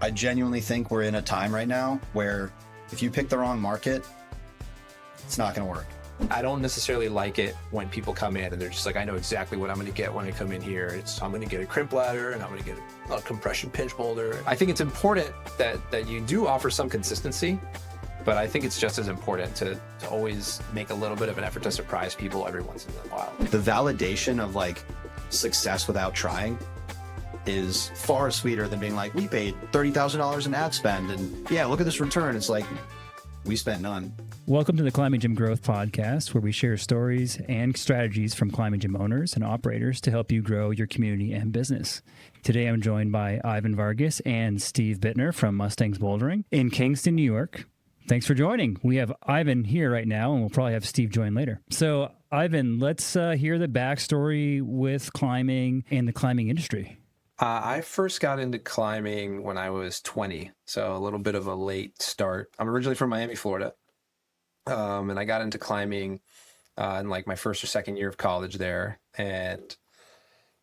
I genuinely think we're in a time right now where if you pick the wrong market, it's not going to work. I don't necessarily like it when people come in and they're just like, I know exactly what I'm going to get when I come in here. I'm going to get a crimp ladder and I'm going to get a compression pinch boulder. I think it's important that you do offer some consistency, but I think it's just as important to always make a little bit of an effort to surprise people every once in a while. The validation of like success without trying is far sweeter than being like, we paid $30,000 in ad spend and yeah, look at this return. It's like, we spent none. Welcome to the Climbing Gym Growth Podcast, where we share stories and strategies from climbing gym owners and operators to help you grow your community and business. Today, I'm joined by Ivan Vargas and Steve Bittner from Mustangs Bouldering in Kingston, New York. Thanks for joining. We have Ivan here right now, and we'll probably have Steve join later. So, Ivan, let's hear the backstory with climbing and the climbing industry. I first got into climbing when I was 20, so a little bit of a late start. I'm originally from Miami, Florida, and I got into climbing in like my first or second year of college there. And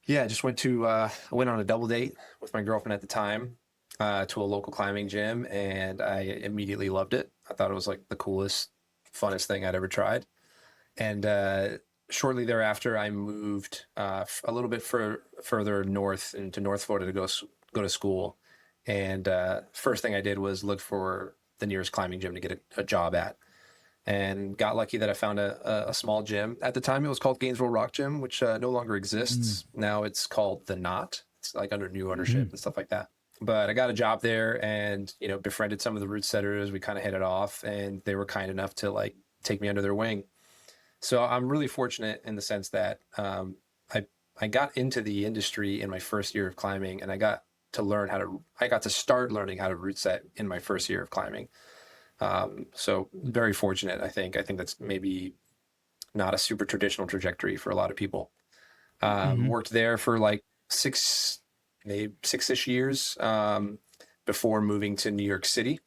yeah, I just went on a double date with my girlfriend at the time to a local climbing gym, and I immediately loved it. I thought it was like the coolest, funnest thing I'd ever tried. And shortly thereafter, I moved a little bit further north into North Florida to go to school. And first thing I did was look for the nearest climbing gym to get a job at, and got lucky that I found a small gym. At the time, it was called Gainesville Rock Gym, which no longer exists. Now it's called The Knot. It's like under new ownership and stuff like that. But I got a job there and, befriended some of the route setters. We kind of hit it off, and they were kind enough to like take me under their wing. So I'm really fortunate in the sense that I got into the industry in my first year of climbing, and I got to start learning how to route set in my first year of climbing. So very fortunate, I think. I think that's maybe not a super traditional trajectory for a lot of people. Worked there for like maybe six-ish years before moving to New York City.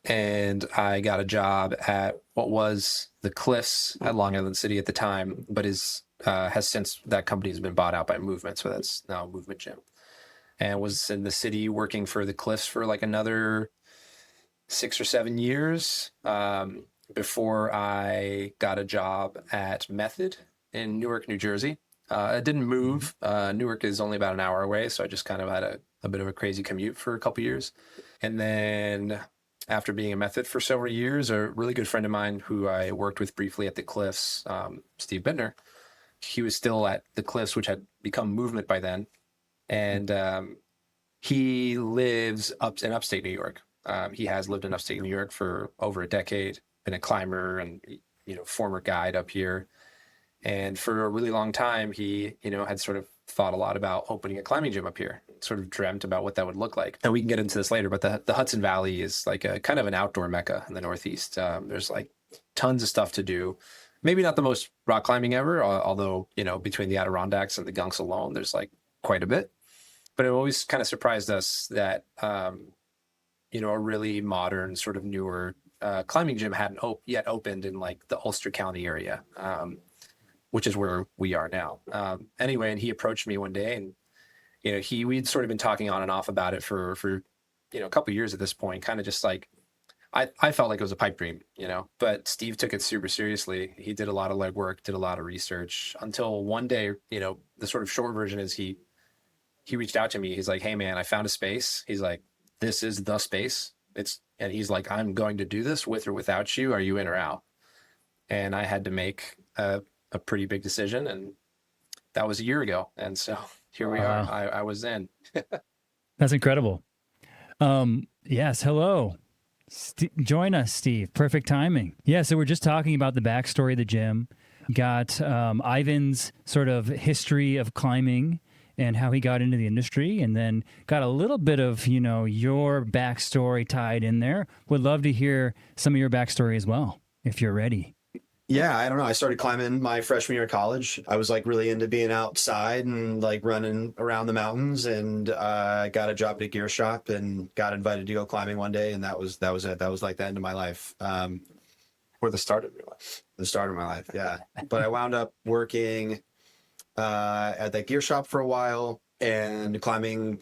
And I got a job at what was the Cliffs at Long Island City at the time, but that company has been bought out by Movement. So that's now a Movement gym. And was in the city working for the Cliffs for like another 6 or 7 years before I got a job at Method in Newark, New Jersey. I didn't move. Newark is only about an hour away, so I just kind of had a bit of a crazy commute for a couple years. And then after being a Method for several years, a really good friend of mine who I worked with briefly at the Cliffs, Steve Bittner, he was still at the Cliffs, which had become Movement by then. And he lives in upstate New York. He has lived in upstate New York for over a decade, been a climber and, former guide up here. And for a really long time, he, had sort of thought a lot about opening a climbing gym up here, sort of dreamt about what that would look like. And we can get into this later, but the Hudson Valley is like a kind of an outdoor mecca in the Northeast. There's like tons of stuff to do. Maybe not the most rock climbing ever, although, between the Adirondacks and the Gunks alone, there's like quite a bit. But it always kind of surprised us that, a really modern sort of newer climbing gym hadn't yet opened in like the Ulster County area, which is where we are now. Anyway, and he approached me one day, and we'd sort of been talking on and off about it for a couple of years at this point, kind of just like I felt like it was a pipe dream, but Steve took it super seriously. He did a lot of legwork, did a lot of research, until one day, the sort of short version is he reached out to me. He's like, "Hey man, I found a space." He's like, "This is the space." And he's like, "I'm going to do this with or without you. Are you in or out?" And I had to make a pretty big decision, and that was a year ago. And so here we are. I was in. That's incredible. Yes. Hello. Join us, Steve. Perfect timing. Yeah. So we're just talking about the backstory of the gym. Got Ivan's sort of history of climbing and how he got into the industry, and then got a little bit of, your backstory tied in there. Would love to hear some of your backstory as well, if you're ready. Yeah, I don't know. I started climbing my freshman year of college. I was like really into being outside and like running around the mountains, and I got a job at a gear shop and got invited to go climbing one day, and that was it. That was like the end of my life. Or the start of your life. The start of my life, yeah. But I wound up working at that gear shop for a while and climbing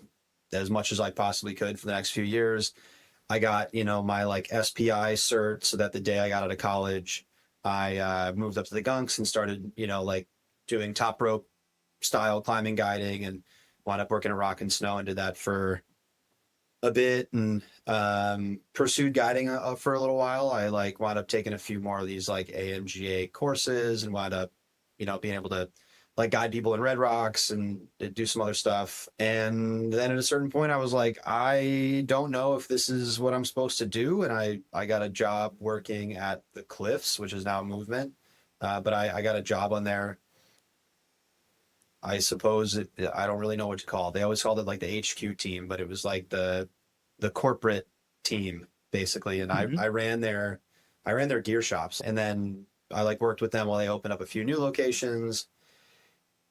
as much as I possibly could for the next few years. I got, my like SPI cert so that the day I got out of college, I moved up to the Gunks and started, like doing top rope style climbing guiding, and wound up working at Rock and Snow and did that for a bit, and pursued guiding for a little while. I like wound up taking a few more of these like AMGA courses and wound up, being able to like guide people in Red Rocks and do some other stuff. And then at a certain point I was like, I don't know if this is what I'm supposed to do. And I got a job working at the Cliffs, which is now Movement. But I got a job on there. I suppose I don't really know what to call it. They always called it like the HQ team, but it was like the corporate team basically. And I ran their gear shops, and then I like worked with them while they opened up a few new locations.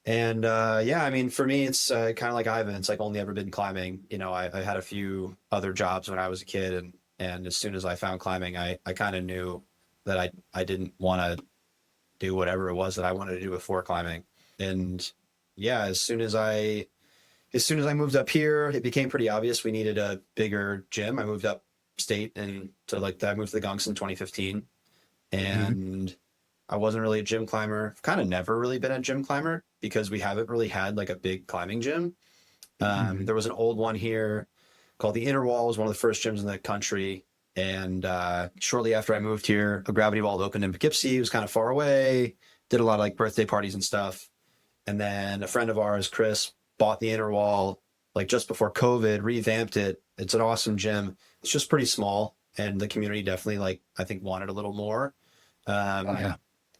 And yeah, I mean, for me, it's kind of like Ivan. It's like only ever been climbing. I had a few other jobs when I was a kid, and as soon as I found climbing, I kind of knew that I didn't want to do whatever it was that I wanted to do before climbing. And yeah, as soon as I moved up here, it became pretty obvious we needed a bigger gym. I moved up state, and I moved to the Gunks in 2015, and I wasn't really a gym climber. I've kind of never really been a gym climber because we haven't really had like a big climbing gym. There was an old one here called the Inner Wall. It was one of the first gyms in the country. And shortly after I moved here, a gravity wall opened in Poughkeepsie. It was kind of far away. Did a lot of like birthday parties and stuff. And then a friend of ours, Chris, bought the Inner Wall like just before COVID, revamped it. It's an awesome gym. It's just pretty small, and the community definitely like I think wanted a little more.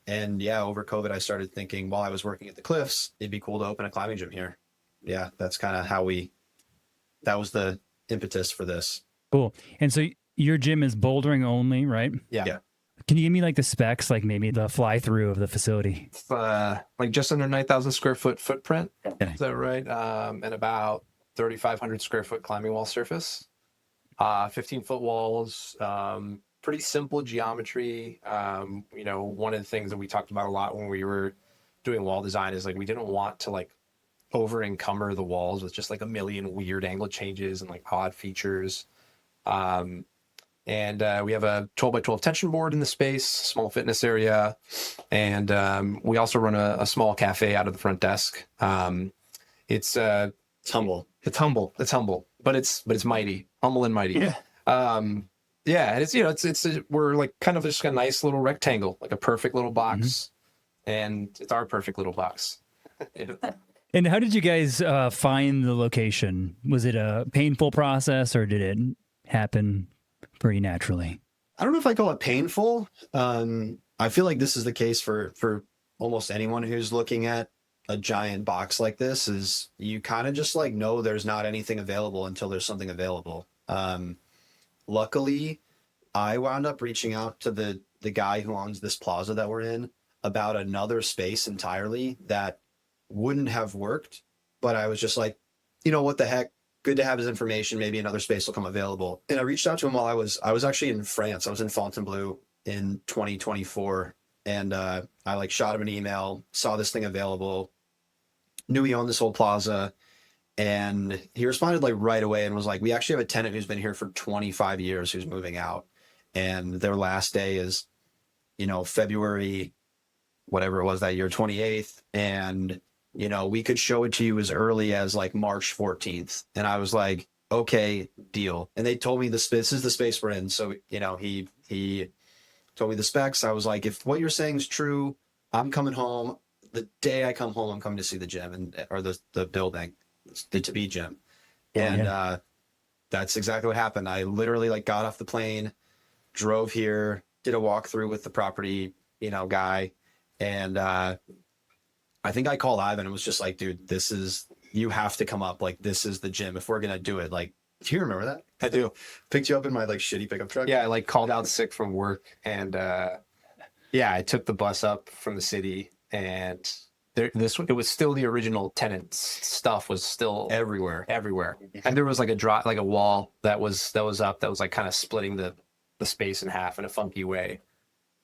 And yeah, over COVID, I started thinking while I was working at the Cliffs, it'd be cool to open a climbing gym here. Yeah, that's kind of that was the impetus for this. Cool. And so your gym is bouldering only, right? Yeah. Can you give me like the specs, like maybe the fly through of the facility? Like just under 9,000 square foot footprint. Okay. Is that right? And about 3,500 square foot climbing wall surface. 15-foot walls. Pretty simple geometry. One of the things that we talked about a lot when we were doing wall design is like we didn't want to like over encumber the walls with just like a million weird angle changes and like odd features. And we have a 12 by 12 tension board in the space, small fitness area, and we also run a small cafe out of the front desk. It's humble. It's humble, but it's mighty, humble and mighty. Yeah. Yeah, and it's we're like kind of just a nice little rectangle, like a perfect little box, and it's our perfect little box. And how did you guys find the location? Was it a painful process, or did it happen pretty naturally? I don't know if I call it painful. I feel like this is the case for almost anyone who's looking at a giant box like this. Is you kind of just like know there's not anything available until there's something available. Luckily, I wound up reaching out to the guy who owns this plaza that we're in about another space entirely that wouldn't have worked, but I was just like, what the heck? Good to have his information. Maybe another space will come available. And I reached out to him while I was actually in France. I was in Fontainebleau in 2024, and I like shot him an email, saw this thing available, knew he owned this whole plaza. And he responded like right away and was like, we actually have a tenant who's been here for 25 years who's moving out. And their last day is, February, whatever it was that year, 28th. And, we could show it to you as early as like March 14th. And I was like, okay, deal. And they told me this is the space we're in. So, he told me the specs. I was like, if what you're saying is true, I'm coming home. The day I come home, I'm coming to see the gym or the building. The to be gym. And that's exactly what happened. I literally like got off the plane, drove here, did a walkthrough with the property, guy. And I think I called Ivan and was just like, dude, you have to come up. Like, this is the gym. If we're going to do it, like, do you remember that? I do. Picked you up in my like shitty pickup truck. Yeah. I like called out sick from work, and I took the bus up from the city, and it was still the original tenant stuff was still everywhere. And there was like a wall that was up that was like kind of splitting the space in half in a funky way.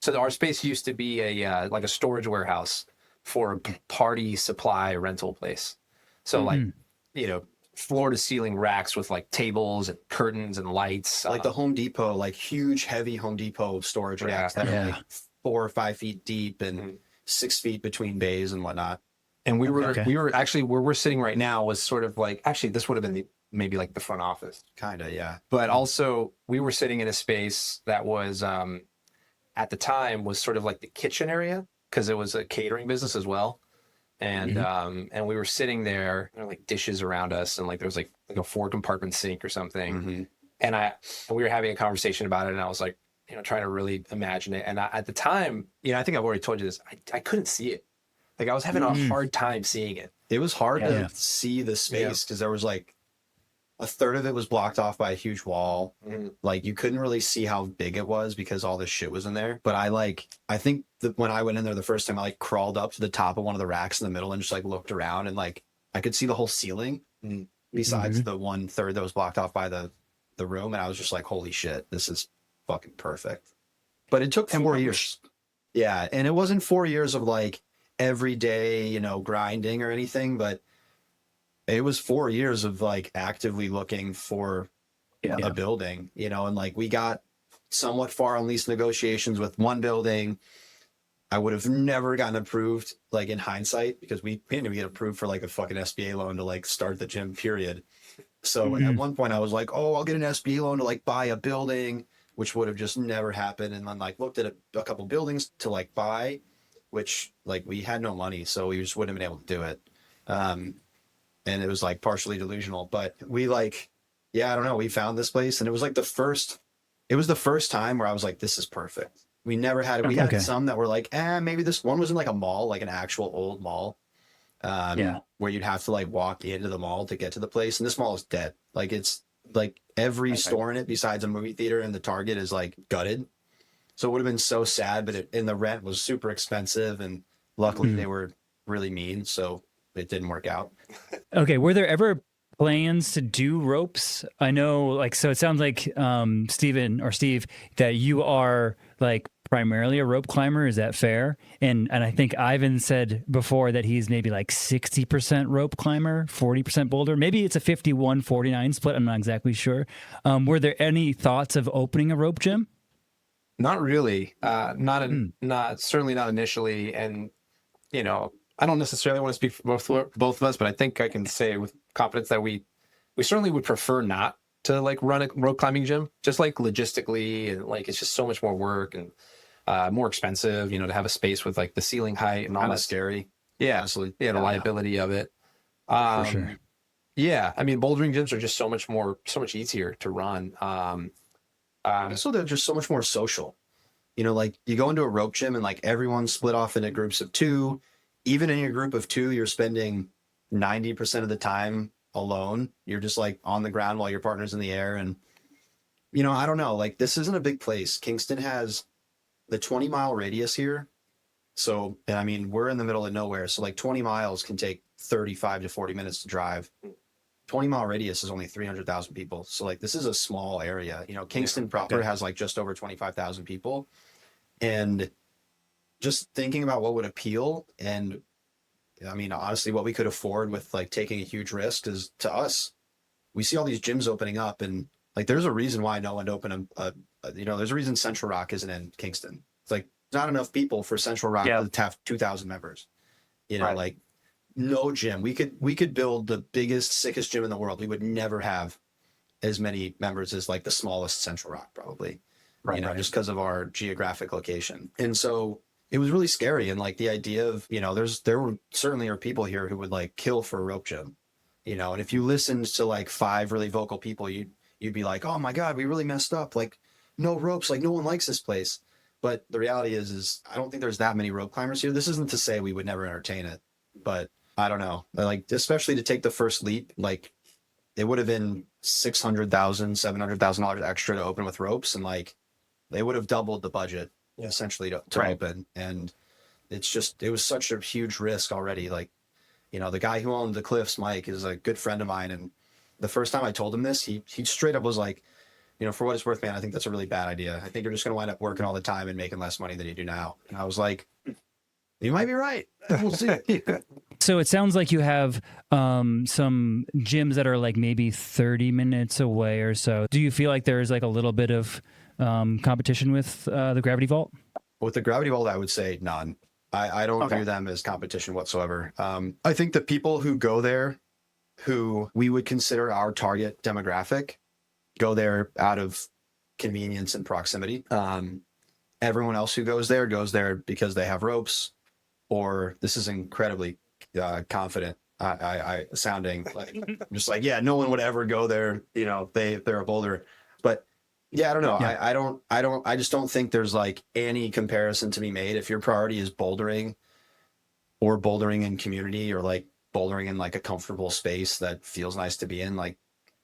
So our space used to be a like a storage warehouse for a party supply rental place. So like, floor to ceiling racks with like tables and curtains and lights. Like the Home Depot, like huge, heavy Home Depot storage racks that are like 4 or 5 feet deep and 6 feet between bays and whatnot. And we were actually where we're sitting right now was sort of like, actually this would have been maybe like the front office. Kind of, yeah. But also we were sitting in a space that was, at the time was sort of like the kitchen area because it was a catering business as well. And, and we were sitting there, there were like dishes around us and like, there was like a 4-compartment sink or something. And we were having a conversation about it and I was like, you know, trying to really imagine it. And at the time, you know, I think I've already told you this. I couldn't see it. Like I was having a hard time seeing it. It was hard to see the space because there was like a third of it was blocked off by a huge wall. Like you couldn't really see how big it was because all this shit was in there. But I think that when I went in there the first time, I like crawled up to the top of one of the racks in the middle and just like looked around and like I could see the whole ceiling besides the 1/3 that was blocked off by the room. And I was just like, holy shit, this is fucking perfect. But it took 4 years. Yeah. And it wasn't 4 years of like every day, you know, grinding or anything, but it was 4 years of like actively looking for a building, you know, and like we got somewhat far on lease negotiations with one building. I would have never gotten approved like in hindsight because we didn't get approved for like a fucking SBA loan to like start the gym period. So at one point I was like, oh, I'll get an SBA loan to like buy a building, which would have just never happened. And then like looked at a couple buildings to like buy, which like we had no money. So we just wouldn't have been able to do it. And it was like partially delusional, but we like, I don't know. We found this place and it was like the first time where I was like, this is perfect. We never had it. We had some that were like, maybe this one was in like a mall, like an actual old mall, where you'd have to like walk into the mall to get to the place. And this mall is dead. Like it's like every store in it besides a movie theater and the Target is like gutted. So it would have been so sad, but and the rent was super expensive. And luckily they were really mean. So it didn't work out. Okay. Were there ever plans to do ropes? I know, like, so it sounds like Steve, that you are like primarily a rope climber. Is that fair? And I think Ivan said before that he's maybe like 60% rope climber, 40% boulder. Maybe it's a 51-49 split. I'm not exactly sure. Were there any thoughts of opening a rope gym? Not really. Certainly not initially. And, you know, I don't necessarily want to speak for both of us, but I think I can say with confidence that we certainly would prefer not to like run a rope climbing gym, just like logistically, and like it's just so much more work and more expensive, you know, to have a space with like the ceiling height and all that. Scary. Yeah, absolutely. Yeah, the liability of it. For sure. Yeah, I mean, bouldering gyms are just so much easier to run. So they're just so much more social. You know, like you go into a rope gym and like everyone's split off into groups of 2. Even in your group of 2, you're spending 90% of the time alone. You're just like on the ground while your partner's in the air. And, you know, I don't know, like this isn't a big place. Kingston has the 20-mile radius here. So, and I mean, we're in the middle of nowhere. So like 20 miles can take 35 to 40 minutes to drive. 20-mile radius is only 300,000 people. So like this is a small area. You know, Kingston proper has like just over 25,000 people. And just thinking about what would appeal, and I mean, honestly, what we could afford with like taking a huge risk is, to us, we see all these gyms opening up, and like there's a reason why no one opened there's a reason Central Rock isn't in Kingston. It's like not enough people for Central Rock to have 2,000 members. You know, like no gym. We could build the biggest, sickest gym in the world. We would never have as many members as like the smallest Central Rock, probably. Just because of our geographic location. And so it was really scary. And like the idea of, you know, there were certainly people here who would like kill for a rope gym, you know, and if you listened to like 5 really vocal people, you'd be like, oh my God, we really messed up. Like no ropes, like no one likes this place. But the reality is I don't think there's that many rope climbers here. This isn't to say we would never entertain it, but I don't know. Like, especially to take the first leap, like it would have been $600,000, $700,000 extra to open with ropes. And like, they would have doubled the budget essentially to open. And it was such a huge risk already. Like, you know, the guy who owned the Cliffs, Mike, is a good friend of mine. And the first time I told him this, he straight up was like, you know, for what it's worth, man, I think that's a really bad idea. I think you're just going to wind up working all the time and making less money than you do now. And I was like, you might be right. We'll see. So it sounds like you have some gyms that are like maybe 30 minutes away or so. Do you feel like there's like a little bit of competition with the Gravity Vault? With the Gravity Vault, I would say none. I don't view them as competition whatsoever. I think the people who go there, who we would consider our target demographic, go there out of convenience and proximity. Everyone else who goes there because they have ropes, or this is incredibly confident. I sounding like I'm just like, yeah, no one would ever go there. You know, they're a boulder, but yeah, I don't know. Yeah. I just don't think there's like any comparison to be made. If your priority is bouldering or bouldering in community or like bouldering in like a comfortable space that feels nice to be in, like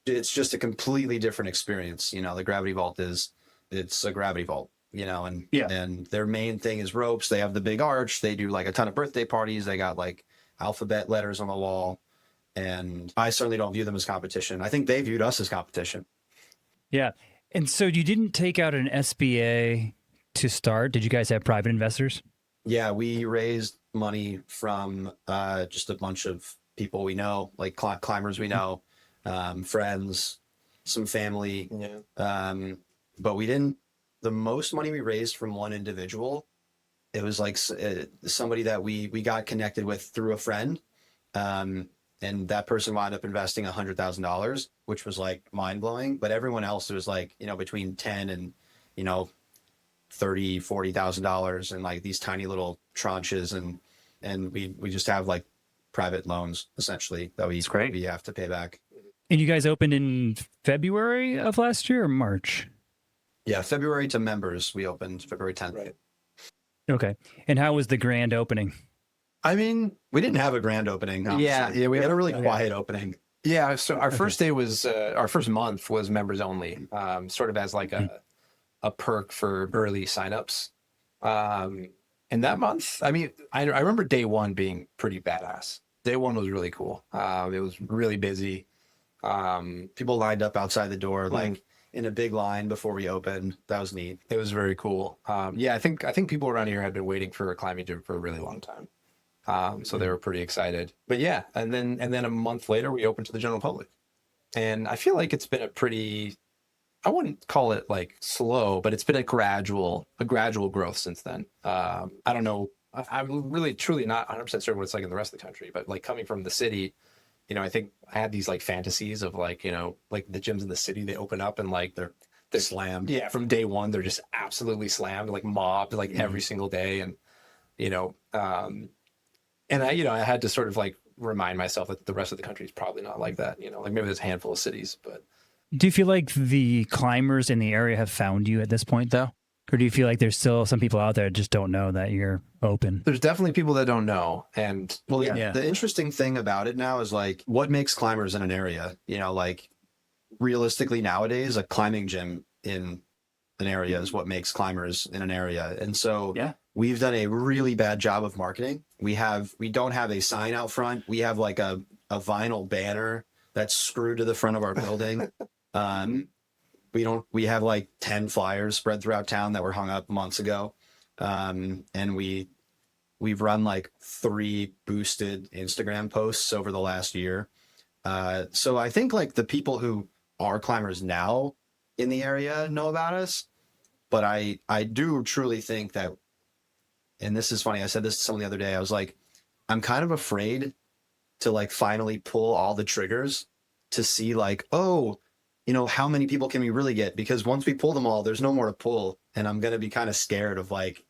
it's just a completely different experience. You know, the Gravity Vault it's a Gravity Vault, you know, and their main thing is ropes. They have the big arch. They do like a ton of birthday parties. They got like alphabet letters on the wall. And I certainly don't view them as competition. I think they viewed us as competition. Yeah. And so you didn't take out an SBA to start. Did you guys have private investors? Yeah, we raised money from just a bunch of people we know, like climbers we know, friends, some family. Yeah. But we didn't, the most money we raised from one individual, it was like somebody that we got connected with through a friend. And that person wound up investing $100,000, which was like mind blowing. But everyone else, it was like, you know, between 10 and, you know, $30,000-$40,000 and like these tiny little tranches. And we just have like private loans essentially that we have to pay back. And you guys opened in February of last year or March? Yeah, February to members. We opened February 10th. Right. Okay. And how was the grand opening? I mean, we didn't have a grand opening. Honestly. Yeah, we had a really quiet opening. Yeah, so our first day was our first month was members only, sort of as like a perk for early signups. And that month, I mean, I remember day one being pretty badass. Day one was really cool. It was really busy. People lined up outside the door, like in a big line before we opened. That was neat. It was very cool. Yeah, I think people around here had been waiting for a climbing gym for a really long time. So they were pretty excited. But yeah, and then a month later we opened to the general public. And I feel like it's been a pretty, I wouldn't call it like slow, but it's been a gradual growth since then. I don't know. I'm really truly not 100% sure what it's like in the rest of the country, but like coming from the city, you know, I think I had these like fantasies of like, you know, like the gyms in the city, they open up and like they're slammed. Yeah. From day one, they're just absolutely slammed, like mobbed like every single day. And, you know, and I had to sort of like remind myself that the rest of the country is probably not like that, you know, like maybe there's a handful of cities, but. Do you feel like the climbers in the area have found you at this point though? Or do you feel like there's still some people out there that just don't know that you're open? There's definitely people that don't know. And well, yeah. The interesting thing about it now is like what makes climbers in an area, you know, like realistically nowadays, a climbing gym in an area is what makes climbers in an area. And so we've done a really bad job of marketing. We don't have a sign out front. We have like a vinyl banner that's screwed to the front of our building. We have like 10 flyers spread throughout town that were hung up months ago. And we've run like 3 boosted Instagram posts over the last year. So I think like the people who are climbers now in the area know about us, but I do truly think that, and this is funny, I said this to someone the other day, I was like, I'm kind of afraid to like finally pull all the triggers to see like, oh, you know, how many people can we really get? Because once we pull them all, there's no more to pull. And I'm going to be kind of scared of like,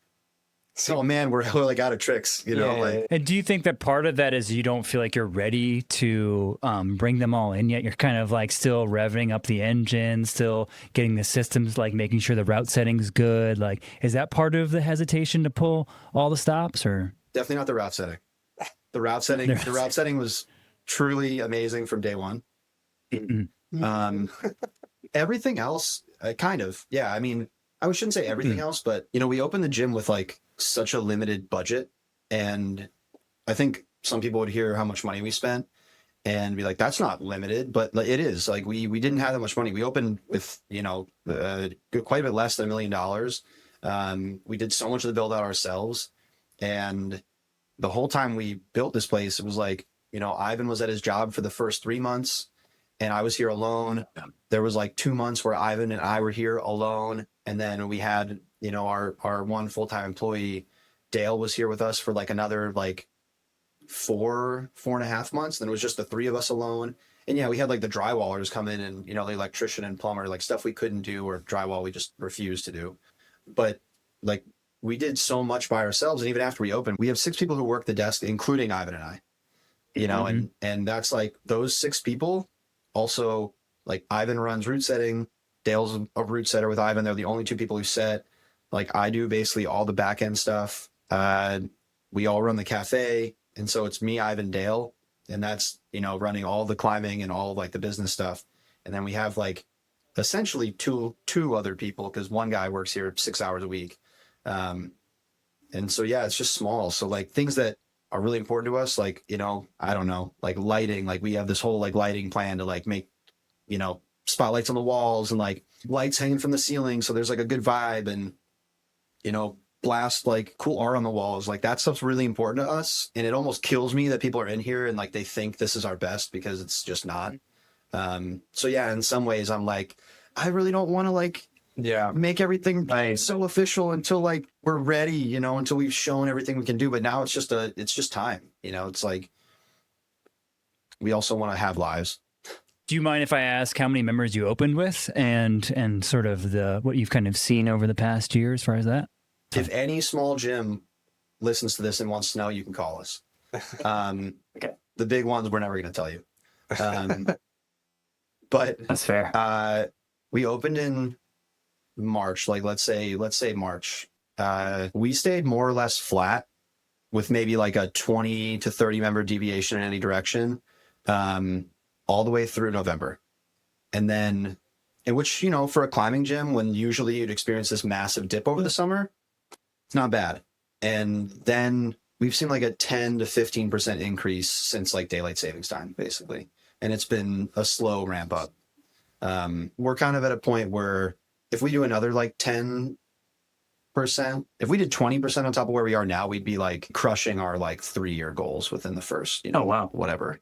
oh man, we're like out of tricks, you know? Like, and do you think that part of that is you don't feel like you're ready to bring them all in yet? You're kind of like still revving up the engine, still getting the systems, like making sure the route setting's good. Like, is that part of the hesitation to pull all the stops or? Definitely not the route setting. The route setting was truly amazing from day one. Everything else, kind of, yeah. I mean, I shouldn't say everything else, but you know, we opened the gym with like such a limited budget, and I think some people would hear how much money we spent and be like, "That's not limited," but it is. Like we didn't have that much money. We opened with quite a bit less than $1 million. We did so much of the build out ourselves, and the whole time we built this place, it was like, you know, Ivan was at his job for the first 3 months and I was here alone. There was like 2 months where Ivan and I were here alone. And then we had, you know, our one full-time employee, Dale, was here with us for like another like 4.5 months. Then it was just the three of us alone. And yeah, we had like the drywallers come in and, you know, the electrician and plumber, like stuff we couldn't do, or drywall we just refused to do. But like we did so much by ourselves. And even after we opened, we have 6 people who work the desk, including Ivan and I, you know, and that's like those 6 people. Also, like Ivan runs route setting. Dale's a route setter with Ivan. They're the only 2 people who set. Like I do basically all the back end stuff. We all run the cafe. And so it's me, Ivan, Dale. And that's, you know, running all the climbing and all like the business stuff. And then we have like essentially two other people, because one guy works here 6 hours a week. And so, yeah, it's just small. So like things that are really important to us, like, you know, I don't know, like lighting, like we have this whole like lighting plan to like make, you know, spotlights on the walls and like lights hanging from the ceiling. So there's like a good vibe, and, you know, blast like cool art on the walls. Like that stuff's really important to us. And it almost kills me that people are in here and like they think this is our best, because it's just not. So yeah, in some ways I'm like, I really don't want to like make everything so official until like we're ready, you know, until we've shown everything we can do. But now it's just time, you know. It's like we also want to have lives. Do you mind if I ask how many members you opened with, and sort of what you've kind of seen over the past year as far as that? If any small gym listens to this and wants to know, you can call us. Okay. The big ones we're never going to tell you. But That's fair. We opened in March, like let's say March. We stayed more or less flat with maybe like a 20 to 30 member deviation in any direction, all the way through November. And then, in which, you know, for a climbing gym, when usually you'd experience this massive dip over the summer, it's not bad. And then we've seen like a 10 to 15% increase since like daylight savings time, basically. And it's been a slow ramp up. We're kind of at a point where if we do another like 10%, if we did 20% on top of where we are now, we'd be like crushing our like 3-year goals within the first, you know, whatever.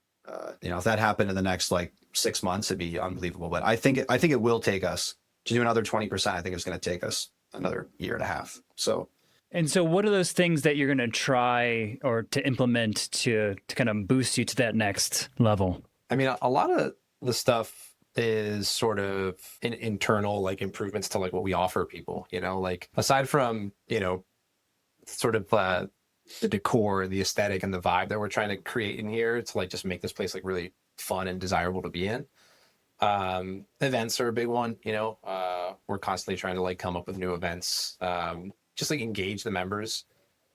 You know, if that happened in the next like 6 months, it'd be unbelievable. But I think it will take us to do another 20%. I think it's going to take us another year and a half. So. And so what are those things that you're going to try or to implement to kind of boost you to that next level? I mean, a lot of the stuff is sort of internal, like improvements to like what we offer people, you know, like aside from, you know, sort of the decor, the aesthetic and the vibe that we're trying to create in here to like just make this place like really fun and desirable to be in. Events are a big one, you know, we're constantly trying to like come up with new events, just like engage the members.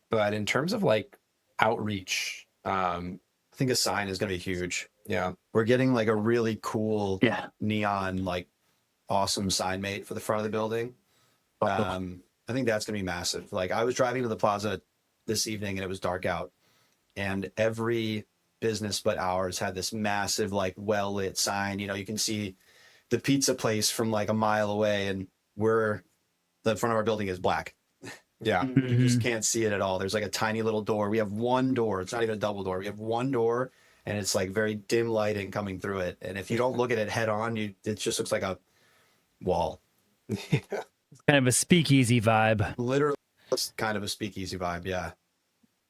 But in terms of like outreach, I think a sign is going to be huge. Yeah. We're getting like a really cool neon, like awesome sign made for the front of the building. I think that's going to be massive. Like I was driving to the plaza this evening and it was dark out, and every business but ours had this massive, like well lit sign. You know, you can see the pizza place from like a mile away, and the front of our building is black. Yeah. You just can't see it at all. There's like a tiny little door. We have one door. It's not even a double door. We have one door, and it's like very dim lighting coming through it. And if you don't look at it head on, it just looks like a wall. It's kind of a speakeasy vibe. Literally, it's kind of a speakeasy vibe. Yeah.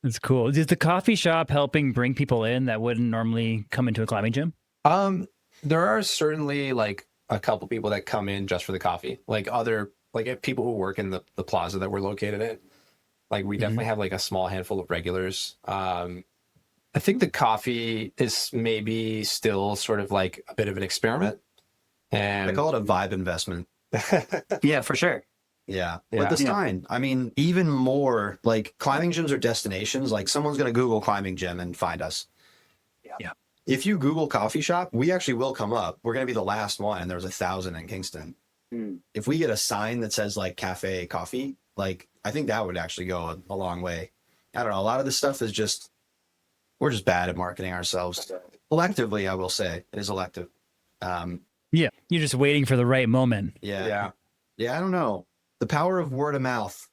That's cool. Is the coffee shop helping bring people in that wouldn't normally come into a climbing gym? There are certainly like a couple people that come in just for the coffee, like people who work in the plaza that we're located in. Like we definitely have like a small handful of regulars. I think the coffee is maybe still sort of like a bit of an experiment. And I call it a vibe investment. Yeah, for sure. Yeah. But the sign, I mean, even more like climbing gyms are destinations. Like someone's going to Google climbing gym and find us. Yeah. If you Google coffee shop, we actually will come up. We're going to be the last one, and there was 1,000 in Kingston. If we get a sign that says like cafe coffee, like I think that would actually go a long way. I don't know. A lot of this stuff is we're just bad at marketing ourselves. Electively, I will say it is elective. Yeah. You're just waiting for the right moment. Yeah. I don't know. The power of word of mouth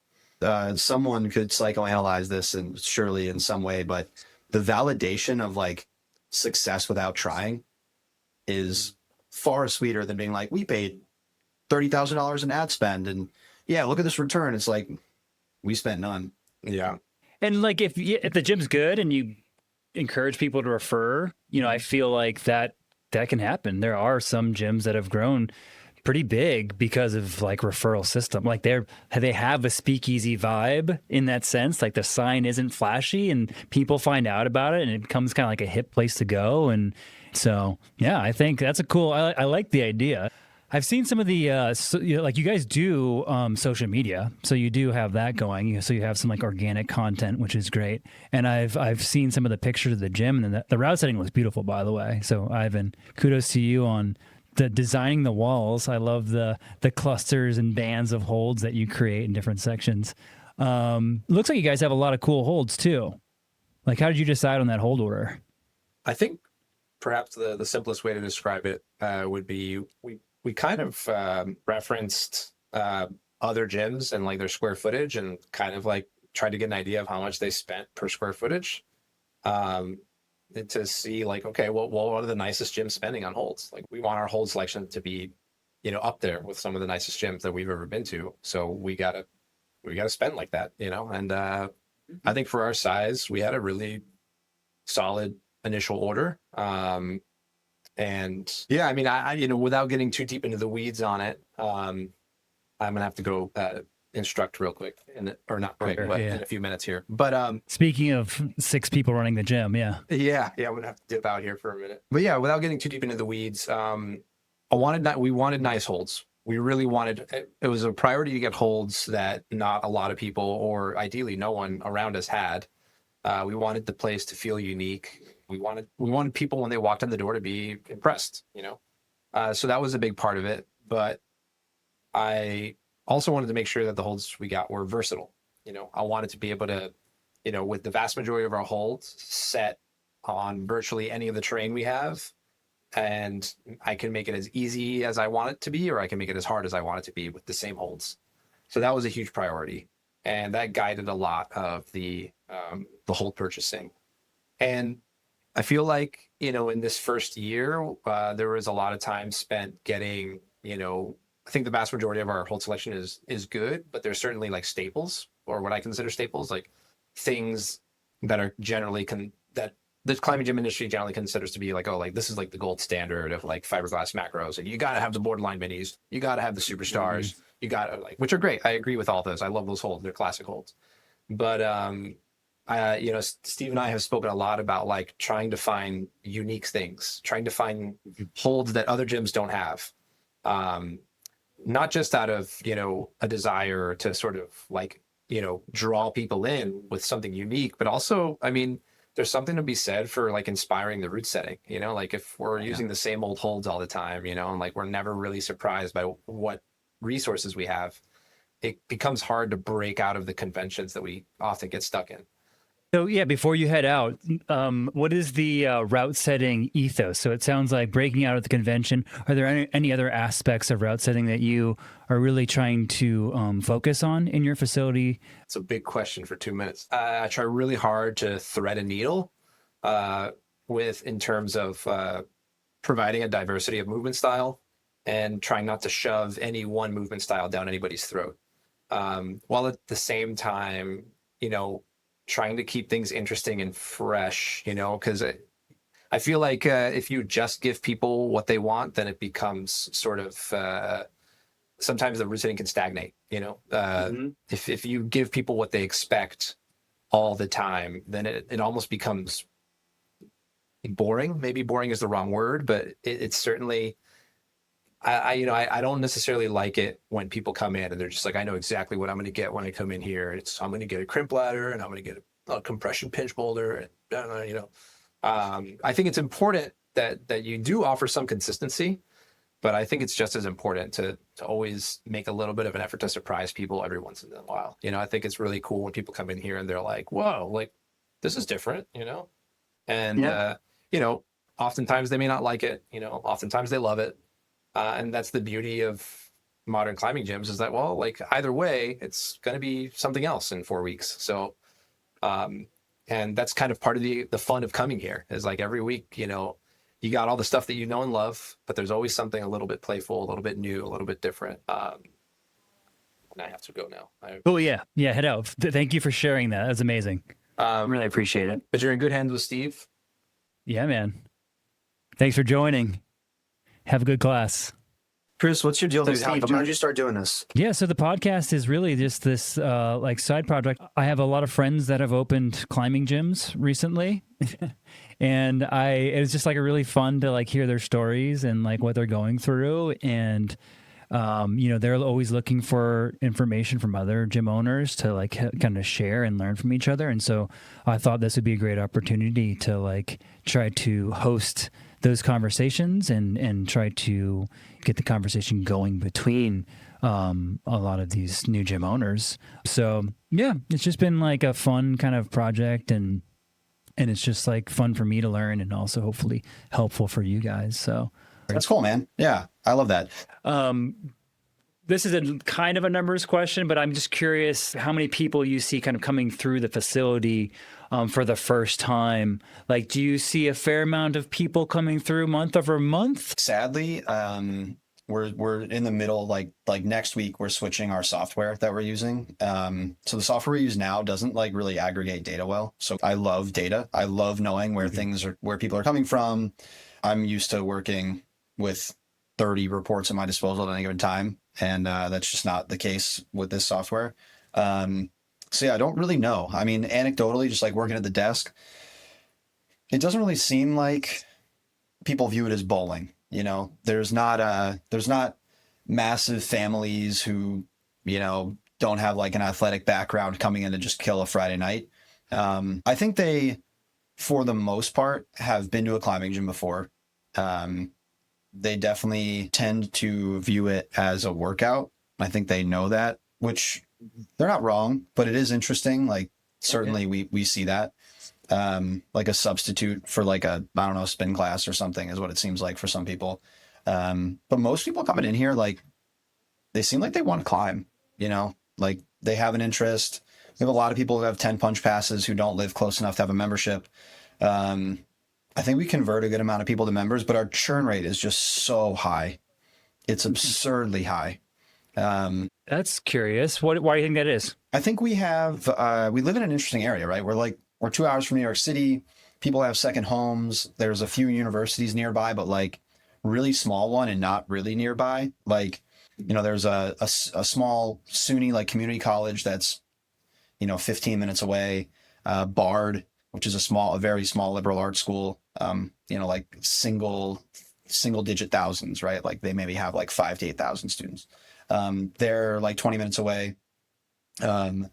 someone could psychoanalyze this and surely in some way, but the validation of like success without trying is far sweeter than being like, we paid $30,000 in ad spend and yeah, look at this return. It's like, we spent none. Yeah. And like if the gym's good and you encourage people to refer, I feel like that can happen. There are some gyms that have grown pretty big because of like referral system. Like they have a speakeasy vibe in that sense. Like the sign isn't flashy and people find out about it and it becomes kind of like a hip place to go. And so, yeah, I think that's I like the idea. I've seen some of the, like you guys do social media, so you do have that going. So you have some like organic content, which is great. And I've seen some of the pictures of the gym, and the route setting looks beautiful, by the way. So Ivan, kudos to you on the designing the walls. I love the clusters and bands of holds that you create in different sections. Looks like you guys have a lot of cool holds too. Like, how did you decide on that hold order? I think perhaps the simplest way to describe it would be we kind of referenced other gyms and like their square footage and kind of like tried to get an idea of how much they spent per square footage to see like, okay, well, what are the nicest gyms spending on holds? Like we want our hold selection to be, up there with some of the nicest gyms that we've ever been to. So we gotta spend like that, and I think for our size, we had a really solid initial order. And yeah, I mean, I without getting too deep into the weeds on it, I'm gonna have to go instruct real quick, or not quick, but in a few minutes here. But speaking of 6 people running the gym, yeah, I'm gonna have to dip out here for a minute. But yeah, without getting too deep into the weeds, we wanted nice holds. We really wanted. It was a priority to get holds that not a lot of people, or ideally no one around us had. We wanted the place to feel unique. We wanted people when they walked in the door to be impressed, so that was a big part of it. But I also wanted to make sure that the holds we got were versatile. I wanted to be able to, with the vast majority of our holds set on virtually any of the terrain we have, and I can make it as easy as I want it to be, or I can make it as hard as I want it to be with the same holds. So that was a huge priority, and that guided a lot of the hold purchasing. And I feel like, in this first year, there was a lot of time spent getting, I think the vast majority of our hold selection is good, but there's certainly like staples, or what I consider staples, like things that are generally that the climbing gym industry generally considers to be like, oh, like this is like the gold standard of like fiberglass macros. And you got to have the borderline minis. You got to have the superstars. Mm-hmm. You got to which are great. I agree with all those. I love those holds. They're classic holds. But, Steve and I have spoken a lot about like trying to find unique things, trying to find holds that other gyms don't have. Not just out of, a desire to sort of like, draw people in with something unique, but also, I mean, there's something to be said for like inspiring the route setting, like if we're using the same old holds all the time, and like we're never really surprised by what resources we have, it becomes hard to break out of the conventions that we often get stuck in. So yeah, before you head out, what is the route setting ethos? So it sounds like breaking out of the convention. Are there any other aspects of route setting that you are really trying to focus on in your facility? It's a big question for 2 minutes. I try really hard to thread a needle in terms of providing a diversity of movement style and trying not to shove any one movement style down anybody's throat. While at the same time, trying to keep things interesting and fresh, because I feel like if you just give people what they want, then it becomes sort of sometimes the route setting can stagnate. If you give people what they expect all the time, then it almost becomes boring. Maybe boring is the wrong word, but it's certainly. I don't necessarily like it when people come in and they're just like, I know exactly what I'm going to get when I come in here. I'm going to get a crimp ladder and I'm going to get a compression pinch boulder. And, I think it's important that you do offer some consistency, but I think it's just as important to always make a little bit of an effort to surprise people every once in a while. I think it's really cool when people come in here and they're like, whoa, like this is different, and, oftentimes they may not like it, oftentimes they love it. And that's the beauty of, modern climbing gyms is that, well, like either way, it's going to be something else in 4 weeks. So, and that's kind of part of the fun of coming here is like every week, you know, you got all the stuff that you know and love, but there's always something a little bit playful, a little bit new, a little bit different. And I have to go now. Oh yeah. Yeah. Head out. Thank you for sharing that. That's amazing. Really appreciate it. But you're in good hands with Steve. Yeah, man. Thanks for joining. Have a good class. Chris, what's your deal? So Dude, how did you start doing this? Yeah, so the podcast is really just this like side project. I have a lot of friends that have opened climbing gyms recently. And it was just like a really fun to like hear their stories and like what they're going through. And you know, they're always looking for information from other gym owners to like kind of share and learn from each other. And so I thought this would be a great opportunity to like try to host those conversations and try to get the conversation going between a lot of these new gym owners. So yeah, it's just been like a fun kind of project and it's just like fun for me to learn and also hopefully helpful for you guys. So That's cool, man. Yeah, I love that. this is a kind of a numbers question, but I'm just curious how many people you see kind of coming through the facility for the first time. Like, do you see a fair amount of people coming through month over month? Sadly, we're in the middle, like next week, we're switching our software that we're using. So the software we use now doesn't like really aggregate data well. So I love data. I love knowing where things are, where people are coming from. I'm used to working with 30 reports at my disposal at any given time. And that's just not the case with this software. So yeah, I don't really know. I mean, anecdotally, just like working at the desk, it doesn't really seem like people view it as bowling. You know, there's not massive families who, you know, don't have like an athletic background coming in to just kill a Friday night. I think they, for the most part, have been to a climbing gym before. They definitely tend to view it as a workout. I think they know that, which they're not wrong, but it is interesting. Like certainly we see that. Like a substitute for like a, I don't know, spin class or something is what it seems like for some people. But most people coming in here, like they seem like they want to climb, you know, like they have an interest. We have a lot of people who have 10 punch passes who don't live close enough to have a membership. I think we convert a good amount of people to members, but our churn rate is just so high. It's absurdly high. That's curious. Why do you think that is? I think we have, we live in an interesting area, right? We're 2 hours from New York City. People have second homes. There's a few universities nearby, but like really small one and not really nearby. Like, you know, there's a small SUNY like community college that's, you know, 15 minutes away. Bard, which is a very small liberal arts school. You know, like single digit thousands, right? Like they maybe have like 5,000 to 8,000 students. They're like 20 minutes away. And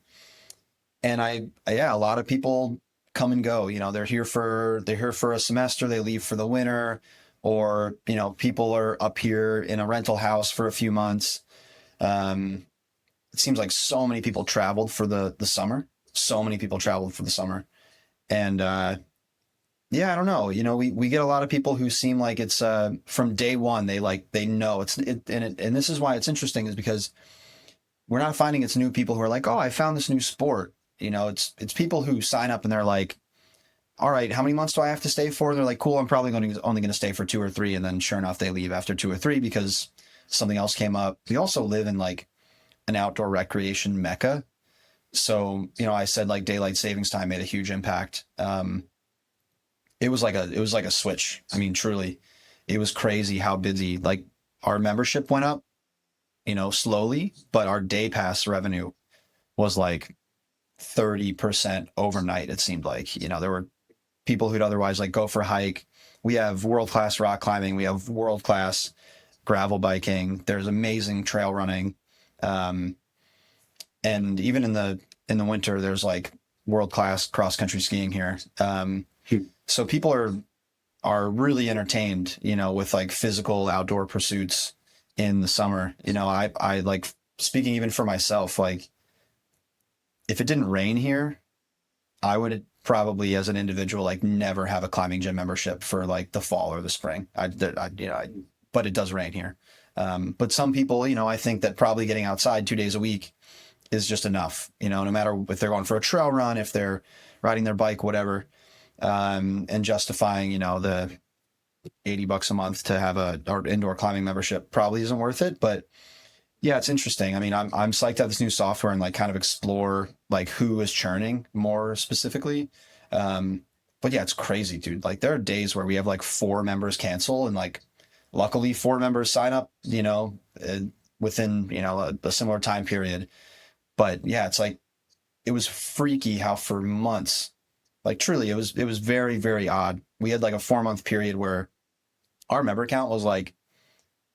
a lot of people come and go, you know, they're here for a semester, they leave for the winter, or, you know, people are up here in a rental house for a few months. It seems like so many people traveled for the summer. And, I don't know. You know, we get a lot of people who seem like it's, from day one, they know and this is why it's interesting, is because we're not finding it's new people who are like, oh, I found this new sport. You know, it's people who sign up and they're like, all right, how many months do I have to stay for? And they're like, cool, I'm probably only going to stay for 2 or 3. And then sure enough, they leave after 2 or 3 because something else came up. We also live in like an outdoor recreation mecca. So, you know, I said like daylight savings time made a huge impact. It was like a switch. I mean, truly, it was crazy how busy, like our membership went up, you know, slowly, but our day pass revenue was like 30% overnight. It seemed like, you know, there were people who'd otherwise like go for a hike. We have world-class rock climbing. We have world-class gravel biking. There's amazing trail running. And even in the winter, there's like world-class cross-country skiing here. So people are really entertained, you know, with like physical outdoor pursuits in the summer. You know, I like, speaking even for myself, like if it didn't rain here, I would probably as an individual, like never have a climbing gym membership for like the fall or the spring. But it does rain here. But some people, you know, I think that probably getting outside 2 days a week is just enough, you know, no matter if they're going for a trail run, if they're riding their bike, whatever, and justifying, you know, the $80 a month to have our indoor climbing membership probably isn't worth it. But yeah, it's interesting. I mean, I'm psyched to have this new software and like kind of explore like who is churning more specifically. But yeah, it's crazy, dude. Like there are days where we have like 4 members cancel and like luckily 4 members sign up, you know, within, you know, a similar time period. But yeah, it's like, it was freaky how for months, like truly, it was very, very odd. We had like a 4-month period where our member count was like,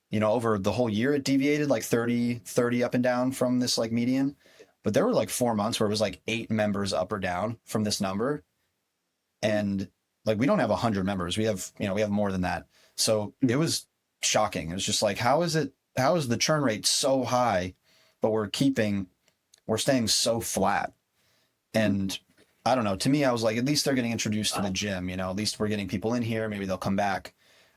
you know, over the whole year, it deviated like 30 up and down from this like median. But there were like 4 months where it was like 8 members up or down from this number. And like, we don't have 100 members. We have, you know, we have more than that. So it was shocking. It was just like, how is the churn rate so high, but we're staying so flat? And I don't know, to me, I was like, at least they're getting introduced to the gym, you know, at least we're getting people in here. Maybe they'll come back.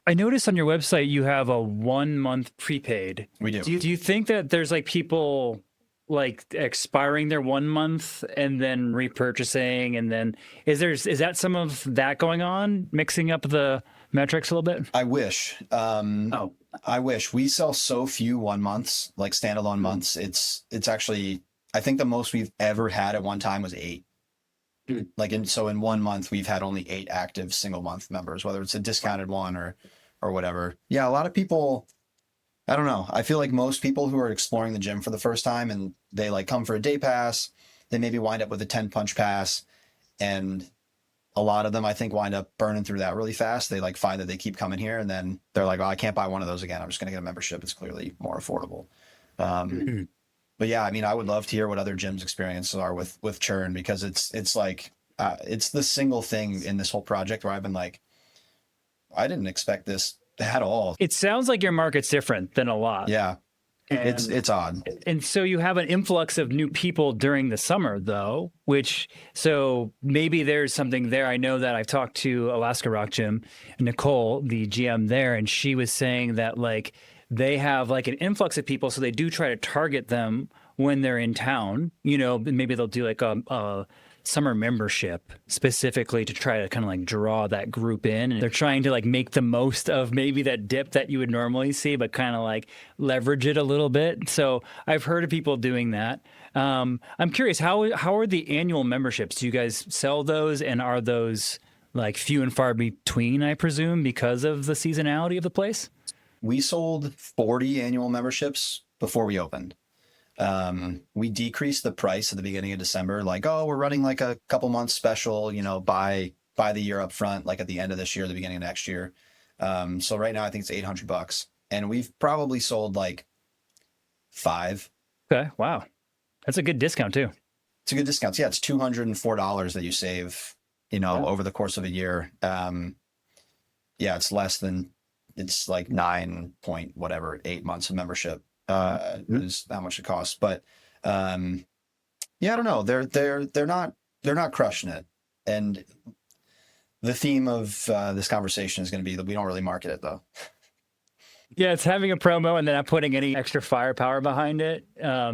I noticed on your website you have a 1-month prepaid. We do. Do you think that there's like people like expiring their 1 month and then repurchasing, and then is that some of that going on, mixing up the metrics a little bit? I wish. I wish. We sell so few 1 months, like standalone months. It's actually, I think the most we've ever had at one time was 8. Like, so in 1 month, we've had only 8 active single month members, whether it's a discounted one or whatever. Yeah, a lot of people, I don't know. I feel like most people who are exploring the gym for the first time and they like come for a day pass, they maybe wind up with a 10 punch pass. And a lot of them, I think, wind up burning through that really fast. They like find that they keep coming here and then they're like, oh, I can't buy one of those again. I'm just going to get a membership. It's clearly more affordable. But yeah, I mean, I would love to hear what other gyms' experiences are with Churn, because it's like, it's the single thing in this whole project where I've been like, I didn't expect this at all. It sounds like your market's different than a lot. Yeah. It's odd. And so you have an influx of new people during the summer, though, so maybe there's something there. I know that I've talked to Alaska Rock Gym, Nicole, the GM there, and she was saying that like they have like an influx of people, so they do try to target them when they're in town. You know, maybe they'll do like a summer membership specifically to try to kind of like draw that group in, and they're trying to like make the most of maybe that dip that you would normally see, but kind of like leverage it a little bit. So I've heard of people doing that. I'm curious, how are the annual memberships? Do you guys sell those, and are those like few and far between, I presume, because of the seasonality of the place? We sold 40 annual memberships before we opened. We decreased the price at the beginning of December, like, oh, we're running like a couple months special, you know, buy the year up front, like at the end of this year, the beginning of next year. So right now I think it's $800, and we've probably sold like 5. Okay. Wow. That's a good discount too. It's a good discount. Yeah. It's $204 that you save, you know, over the course of a year. Yeah, it's like 8 months of membership. Is how much it costs. But yeah, I don't know. They're not crushing it. And the theme of this conversation is going to be that we don't really market it, though. Yeah, it's having a promo and then not putting any extra firepower behind it.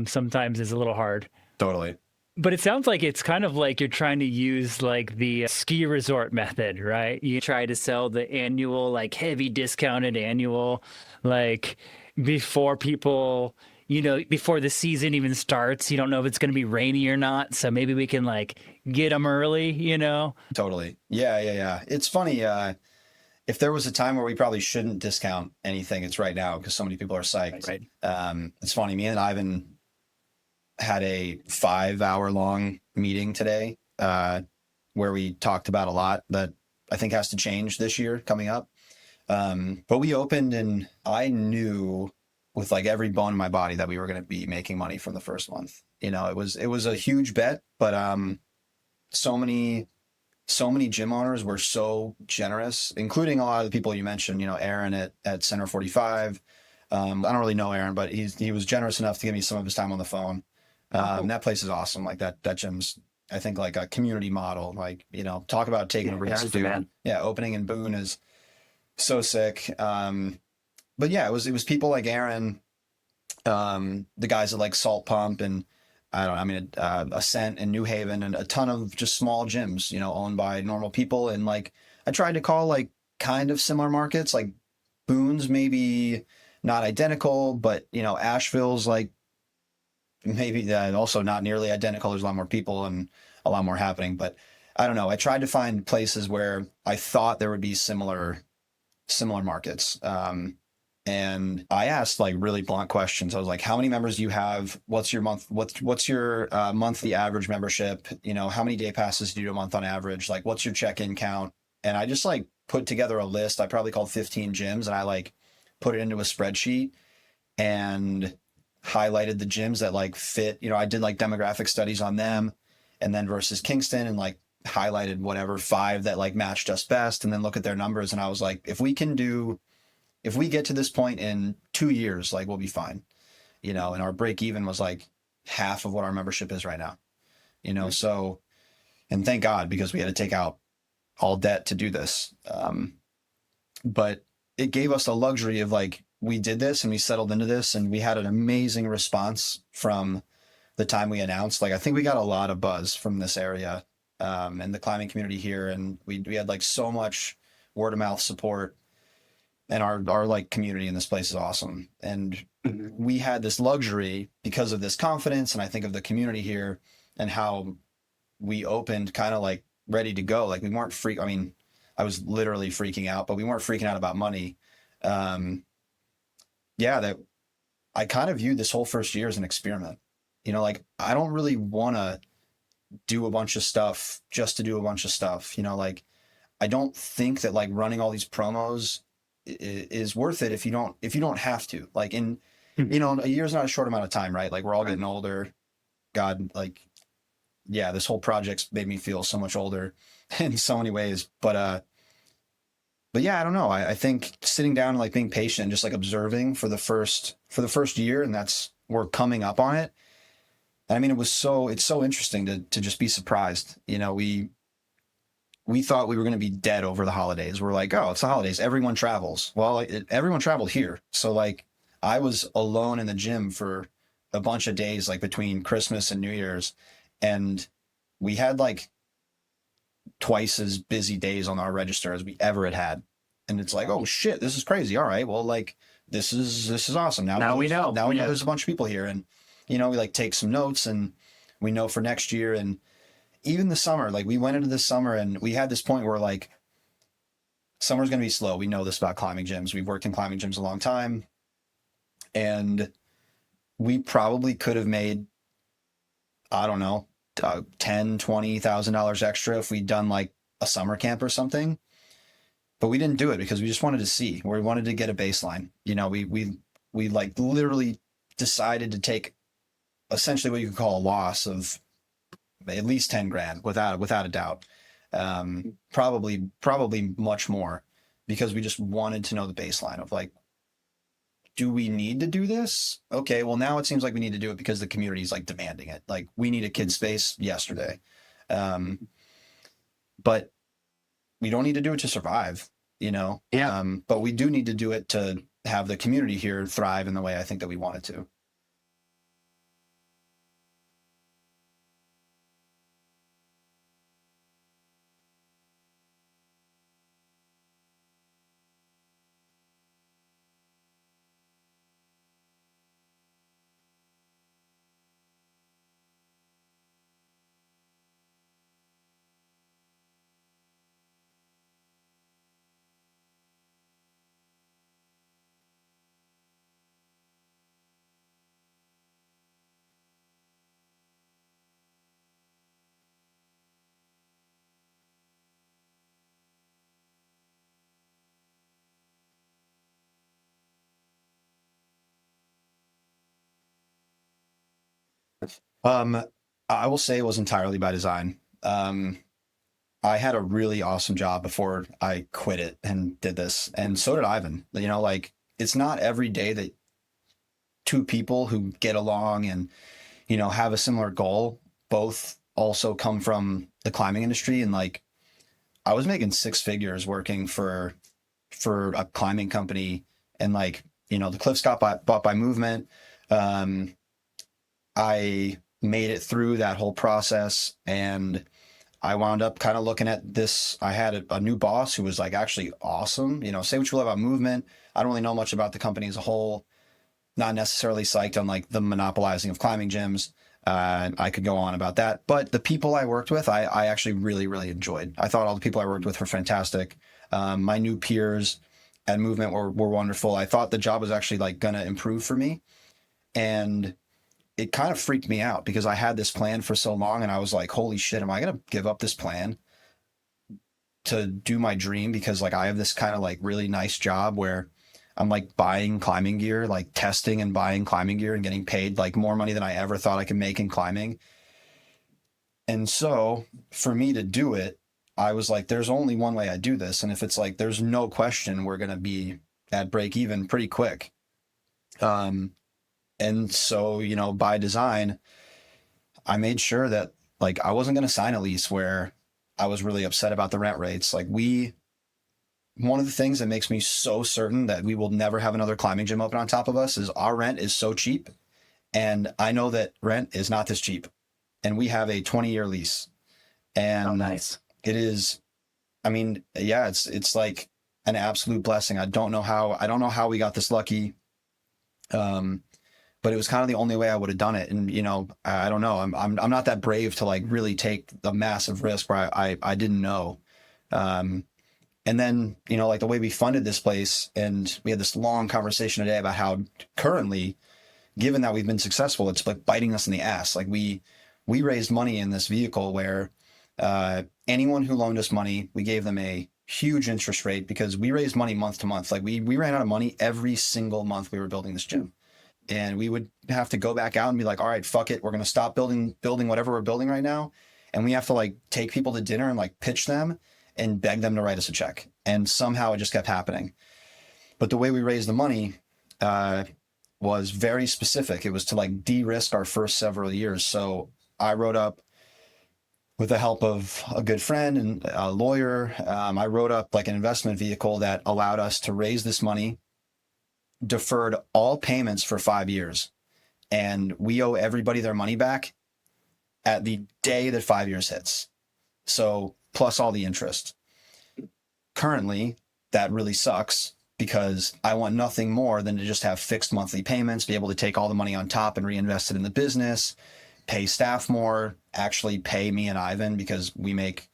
Sometimes is a little hard. Totally. But it sounds like it's kind of like you're trying to use like the ski resort method, right? You try to sell the annual, like heavy discounted annual, like before people, you know, before the season even starts. You don't know if it's going to be rainy or not. So maybe we can like get them early, you know? Totally. Yeah. It's funny. If there was a time where we probably shouldn't discount anything, it's right now, because so many people are psyched. Right. It's funny. Me and Ivan had a 5-hour-long meeting today where we talked about a lot that I think has to change this year coming up. But we opened, and I knew with like every bone in my body that we were going to be making money from the first month. You know, it was a huge bet, but so many gym owners were so generous, including a lot of the people you mentioned. You know, Aaron at Center 45. I don't really know Aaron, but he was generous enough to give me some of his time on the phone. And that place is awesome. Like that gym's, I think, like a community model. Like, you know, talk about taking a risk. Yeah, opening in Boone is so sick. but yeah, it was people like Aaron, the guys at like Salt Pump and Ascent and New Haven and a ton of just small gyms, owned by normal people. And like, I tried to call like kind of similar markets, like Boone's maybe not identical, but Asheville's like maybe also not nearly identical. There's a lot more people and a lot more happening, but I don't know. I tried to find places where I thought there would be similar markets. And I asked like really blunt questions. I was like, how many members do you have? What's your monthly average membership? How many day passes do you do a month on average? Like, what's your check-in count? And I just like put together a list. I probably called 15 gyms and I like put it into a spreadsheet and highlighted the gyms that like fit. I did like demographic studies on them and then versus Kingston and like highlighted whatever 5 that like matched us best and then look at their numbers. And I was like, if we get to this point in 2 years, like we'll be fine, and our break even was like half of what our membership is right now, so, and thank God, because we had to take out all debt to do this. But it gave us the luxury of like, we did this and we settled into this and we had an amazing response from the time we announced. Like, I think we got a lot of buzz from this area, and the climbing community here. And we had like so much word of mouth support. And our like community in this place is awesome. And we had this luxury because of this confidence. And I think of the community here and how we opened kind of like ready to go. Like we weren't I was literally freaking out, but we weren't freaking out about money. That I kind of viewed this whole first year as an experiment. Like I don't really want to do a bunch of stuff just to do a bunch of stuff. Like I don't think that like running all these promos is worth it if you don't have to. Like a year's not a short amount of time, right? Like we're all getting older. God, like, yeah, this whole project's made me feel so much older in so many ways. But yeah, I don't know. I think sitting down and like being patient and just like observing for the first year, and we're coming up on it. And I mean, it's so interesting to just be surprised. We thought we were going to be dead over the holidays. We're like, oh, it's the holidays. Everyone travels. Well, everyone traveled here. So like I was alone in the gym for a bunch of days, like between Christmas and New Year's. And we had like twice as busy days on our register as we ever had. And it's like, oh shit, this is crazy. All right. Well, like this is awesome. Now we know there's a bunch of people here. And, we like take some notes and we know for next year. And even the summer, like we went into this summer and we had this point where like summer's going to be slow. We know this about climbing gyms. We've worked in climbing gyms a long time and we probably could have made, I don't know, $10,000, $20,000 extra if we'd done like a summer camp or something, but we didn't do it because we just wanted to see, we wanted to get a baseline. We like literally decided to take essentially what you could call a loss of at least 10 grand without a doubt. Probably much more because we just wanted to know the baseline of like, do we need to do this? Okay. Well, now it seems like we need to do it because the community is like demanding it. Like we need a kid space yesterday. But we don't need to do it to survive, Yeah. But we do need to do it to have the community here thrive in the way I think that we want it to. I will say it was entirely by design. I had a really awesome job before I quit it and did this. And so did Ivan. Like it's not every day that two people who get along and, have a similar goal, both also come from the climbing industry. And like, I was making 6 figures working for a climbing company and like the cliffs got bought by Movement. I made it through that whole process, and I wound up kind of looking at this. I had a new boss who was like actually awesome. Say what you will about Movement. I don't really know much about the company as a whole. Not necessarily psyched on like the monopolizing of climbing gyms. I could go on about that, but the people I worked with, I actually really, really enjoyed. I thought all the people I worked with were fantastic. My new peers at Movement were wonderful. I thought the job was actually like going to improve for me. And it kind of freaked me out because I had this plan for so long, and I was like, holy shit, am I going to give up this plan to do my dream? Because like I have this kind of like really nice job where I'm like buying climbing gear, like testing and buying climbing gear and getting paid like more money than I ever thought I could make in climbing. And so for me to do it, I was like, there's only one way I do this. And if it's like, there's no question we're going to be at break even pretty quick. And so, by design, I made sure that like I wasn't going to sign a lease where I was really upset about the rent rates. Like one of the things that makes me so certain that we will never have another climbing gym open on top of us is our rent is so cheap. And I know that rent is not this cheap. And we have a 20-year lease. And nice. It is, I mean, yeah, it's like an absolute blessing. I don't know how we got this lucky. But it was kind of the only way I would have done it. And, I don't know. I'm not that brave to like really take the massive risk where I didn't know. And then, like the way we funded this place, and we had this long conversation today about how currently, given that we've been successful, it's like biting us in the ass. Like we raised money in this vehicle where anyone who loaned us money, we gave them a huge interest rate because we raised money month to month. Like we ran out of money every single month we were building this gym. And we would have to go back out and be like, all right, fuck it. We're going to stop building whatever we're building right now. And we have to like take people to dinner and like pitch them and beg them to write us a check. And somehow it just kept happening. But the way we raised the money was very specific. It was to like de-risk our first several years. So I wrote up, with the help of a good friend and a lawyer, I wrote up like an investment vehicle that allowed us to raise this money, deferred all payments for 5 years, and we owe everybody their money back at the day that 5 years hits. So plus all the interest. Currently, that really sucks because I want nothing more than to just have fixed monthly payments, be able to take all the money on top and reinvest it in the business, pay staff more, actually pay me and Ivan, because we make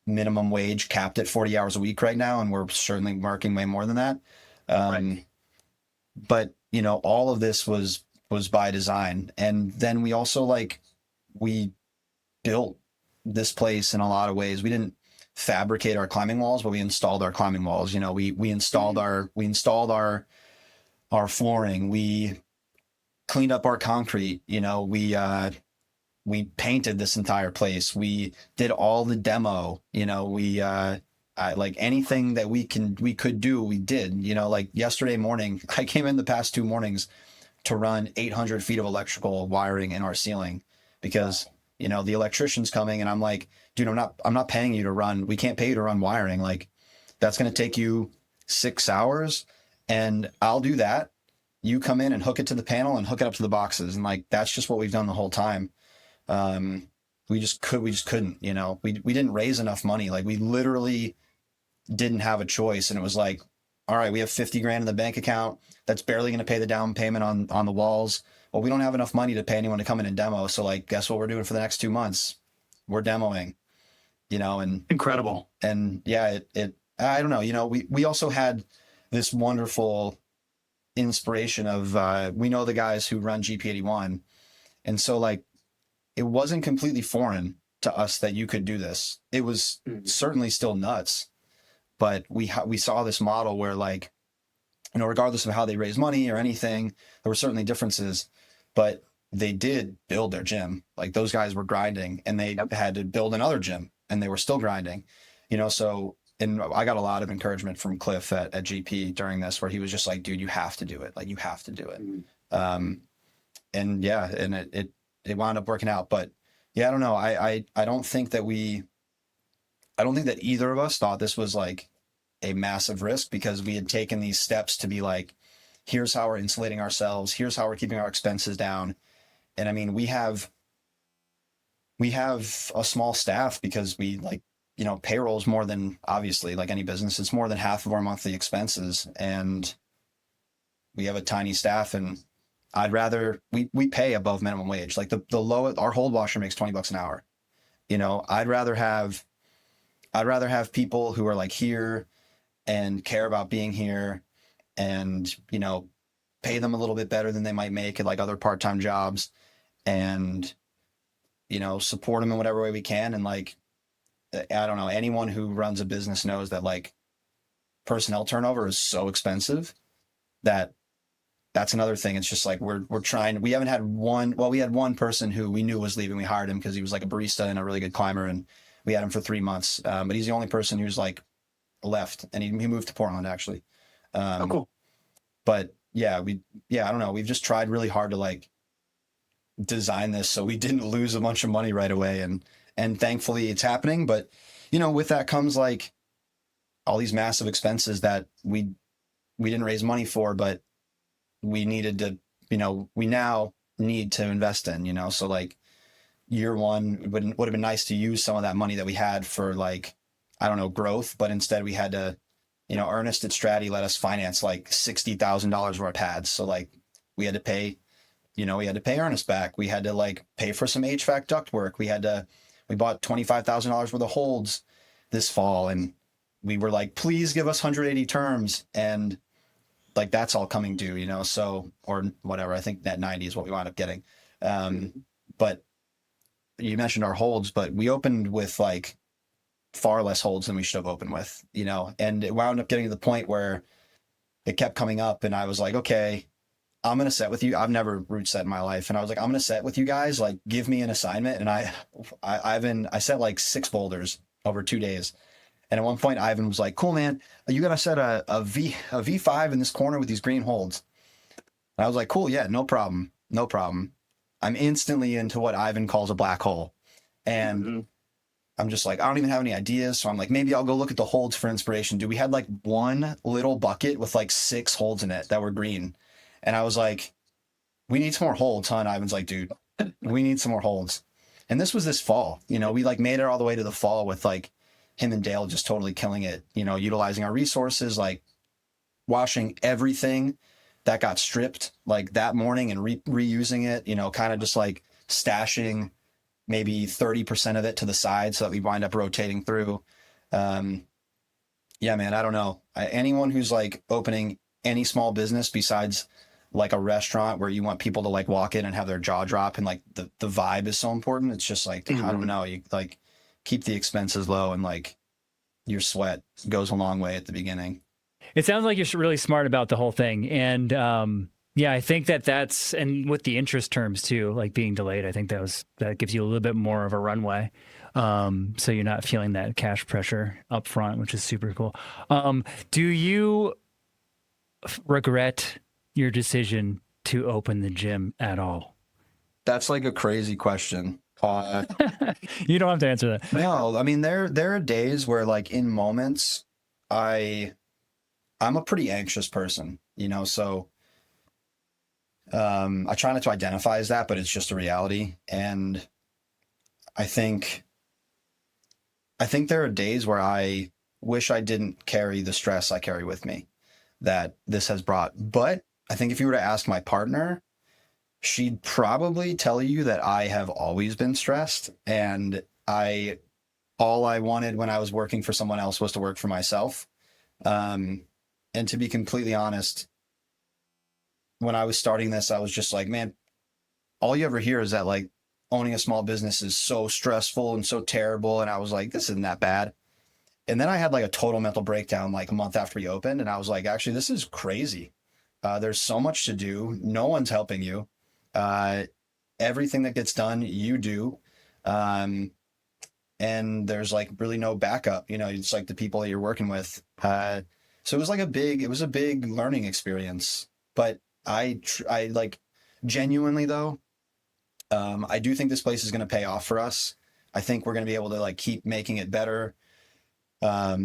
minimum wage capped at 40 hours a week right now, and we're certainly working way more than that. Right. But, all of this was by design. And then we also we built this place in a lot of ways. We didn't fabricate our climbing walls, but we installed our climbing walls. We installed our flooring. We cleaned up our concrete. We painted this entire place. We did all the demo. Like anything that we could do, we did. Like yesterday morning, I came in the past 2 mornings to run 800 feet of electrical wiring in our ceiling because the electrician's coming, and I'm like, dude, I'm not paying you to run. We can't pay you to run wiring. Like that's going to take you 6 hours, and I'll do that. You come in and hook it to the panel and hook it up to the boxes, and like that's just what we've done the whole time. We just couldn't. We didn't raise enough money. Like we literally didn't have a choice, and it was like, all right, we have 50 grand in the bank account. That's barely going to pay the down payment on the walls. Well, we don't have enough money to pay anyone to come in and demo. So like, guess what we're doing for the next 2 months? We're demoing, and incredible. And yeah, I don't know, we also had this wonderful inspiration of, we know the guys who run GP81. And so like, it wasn't completely foreign to us that you could do this. It was certainly still nuts, but we saw this model where like, regardless of how they raise money or anything, there were certainly differences, but they did build their gym. Like those guys were grinding, and they had to build another gym, and they were still grinding, so, and I got a lot of encouragement from Cliff at GP during this, where he was just like, dude, you have to do it. Like you have to do it. And yeah, and it wound up working out, but yeah, I don't know. I don't think that either of us thought this was like a massive risk, because we had taken these steps to be like, here's how we're insulating ourselves. Here's how we're keeping our expenses down. And I mean, we have a small staff because we like, you know, payroll's more than, obviously, like any business, it's more than half of our monthly expenses. And we have a tiny staff, and I'd rather, we pay above minimum wage. Like the low, our hold washer makes $20 an hour. You know, I'd rather have people who are like here and care about being here, and, you know, pay them a little bit better than they might make at like other part-time jobs, and, you know, support them in whatever way we can. And like, I don't know, anyone who runs a business knows that like personnel turnover is so expensive that that's another thing. It's just like, we're trying, we haven't had one, well, we had one person who we knew was leaving. We hired him because he was like a barista and a really good climber, and we had him for 3 months. But he's the only person who's like left, and he moved to Portland actually. Oh, cool. But yeah, I don't know. We've just tried really hard to like design this so we didn't lose a bunch of money right away. And thankfully it's happening. But, you know, with that comes like all these massive expenses that we didn't raise money for, but we needed to, you know, we now need to invest in, you know. So like year one would have been nice to use some of that money that we had for like, I don't know, growth, but instead we had to, you know, Ernest at Stratty let us finance like $60,000 worth of pads. So like we had to pay Ernest back. We had to like pay for some HVAC duct work. We bought $25,000 worth of holds this fall, and we were like, please give us 180 terms. And like, that's all coming due, you know? So, or whatever, I think that 90 is what we wound up getting. But you mentioned our holds, but we opened with like far less holds than we should have opened with, you know? And it wound up getting to the point where it kept coming up, and I was like, okay, I'm going to set with you. I've never route set in my life. And I was like, I'm going to set with you guys, like give me an assignment. And I set like 6 boulders over 2 days. And at one point Ivan was like, cool, man, you got to set a V5 in this corner with these green holds. And I was like, cool. Yeah, no problem. No problem. I'm instantly into what Ivan calls a black hole. And I'm just like, I don't even have any ideas. So I'm like, maybe I'll go look at the holds for inspiration. Dude, we had like one little bucket with like 6 holds in it that were green. And I was like, we need some more holds, huh? And Ivan's like, dude, we need some more holds. And this was this fall, you know, we like made it all the way to the fall with like him and Dale just totally killing it, you know, utilizing our resources, like washing everything that got stripped like that morning and reusing it, you know, kind of just like stashing maybe 30% of it to the side so that we wind up rotating through. Yeah, man, I don't know. Anyone who's like opening any small business besides like a restaurant where you want people to like walk in and have their jaw drop, and like the vibe is so important. It's just like, I don't know, you like keep the expenses low, and like your sweat goes a long way at the beginning. It sounds like you're really smart about the whole thing. And yeah, I think that's, and with the interest terms too, like being delayed, I think that gives you a little bit more of a runway. So you're not feeling that cash pressure up front, which is super cool. Do you regret your decision to open the gym at all? That's like a crazy question. You don't have to answer that. No, I mean, there are days where like in moments I'm a pretty anxious person, you know, so I try not to identify as that, but it's just a reality. And I think there are days where I wish I didn't carry the stress I carry with me that this has brought. But I think if you were to ask my partner, she'd probably tell you that I have always been stressed, and all I wanted when I was working for someone else was to work for myself. And to be completely honest, when I was starting this, I was just like, man, all you ever hear is that like owning a small business is so stressful and so terrible. And I was like, this isn't that bad. And then I had like a total mental breakdown like a month after we opened. And I was like, actually, this is crazy. There's so much to do. No one's helping you. Everything that gets done, you do. And there's like really no backup, you know, it's like the people that you're working with. So it was a big learning experience, but I like genuinely though, I do think this place is going to pay off for us. I think we're going to be able to like keep making it better. I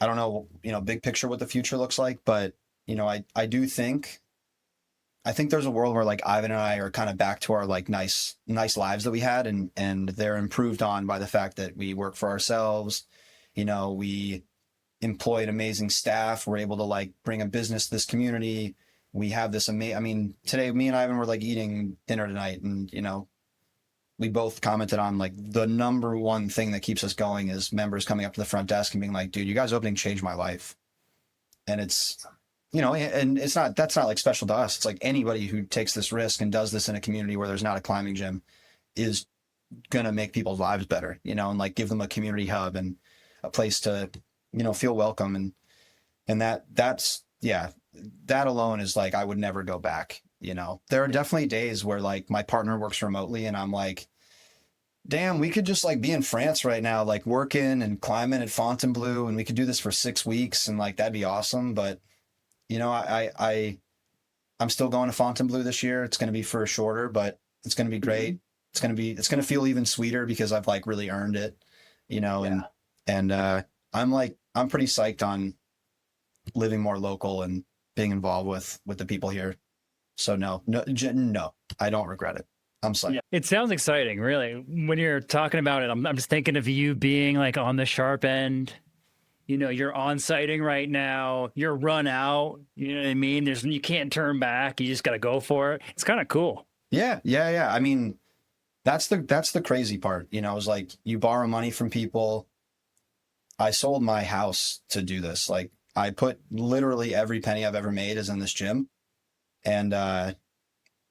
don't know, you know, big picture what the future looks like, but I do think, I think there's a world where like Ivan and I are kind of back to our like nice lives that we had, and they're improved on by the fact that we work for ourselves. We employ an amazing staff. We're able to like bring a business to this community. We have this amazing, I mean, today me and Ivan were like eating dinner tonight, and we both commented on like the number one thing that keeps us going is members coming up to the front desk and being like, dude, you guys opening changed my life. And it's, and that's not like special to us. It's like anybody who takes this risk and does this in a community where there's not a climbing gym is going to make people's lives better, and like give them a community hub and a place to, feel welcome. And that's, yeah, that alone is like, I would never go back. There are definitely days where like my partner works remotely and I'm like, damn, we could just like be in France right now, like working and climbing at Fontainebleau, and we could do this for 6 weeks and like that'd be awesome. But I'm still going to Fontainebleau this year. It's going to be for a shorter, but it's going to be great. It's going to feel even sweeter because I've like really earned it, and I'm pretty psyched on living more local and being involved with the people here. So no, I don't regret it. I'm psyched. Yeah. It sounds exciting, really. When you're talking about it, I'm just thinking of you being like on the sharp end. You're on sighting right now. You're run out. You know what I mean? You can't turn back. You just got to go for it. It's kind of cool. Yeah. I mean, that's the crazy part. It was like you borrow money from people. I sold my house to do this. Like I put literally every penny I've ever made is in this gym. And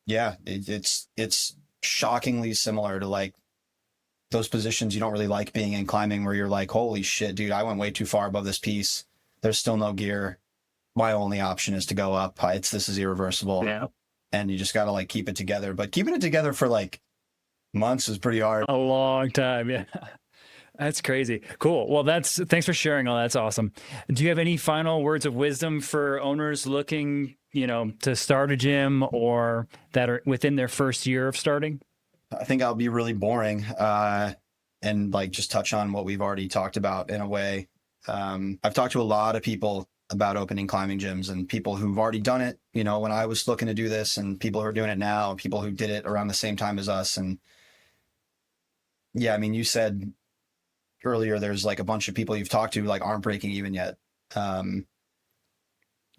it's shockingly similar to like those positions you don't really like being in climbing, where you're like, holy shit, dude, I went way too far above this piece. There's still no gear. My only option is to go up. This is irreversible. Yeah. And you just got to like keep it together. But keeping it together for like months is pretty hard. A long time. Yeah. That's crazy. Cool. Well, thanks for sharing all. That's awesome. Do you have any final words of wisdom for owners looking, to start a gym or that are within their first year of starting? I think I'll be really boring and like just touch on what we've already talked about in a way. I've talked to a lot of people about opening climbing gyms, and people who've already done it, when I was looking to do this, and people who are doing it now, people who did it around the same time as us. And yeah, I mean, you said earlier, there's like a bunch of people you've talked to like aren't breaking even yet.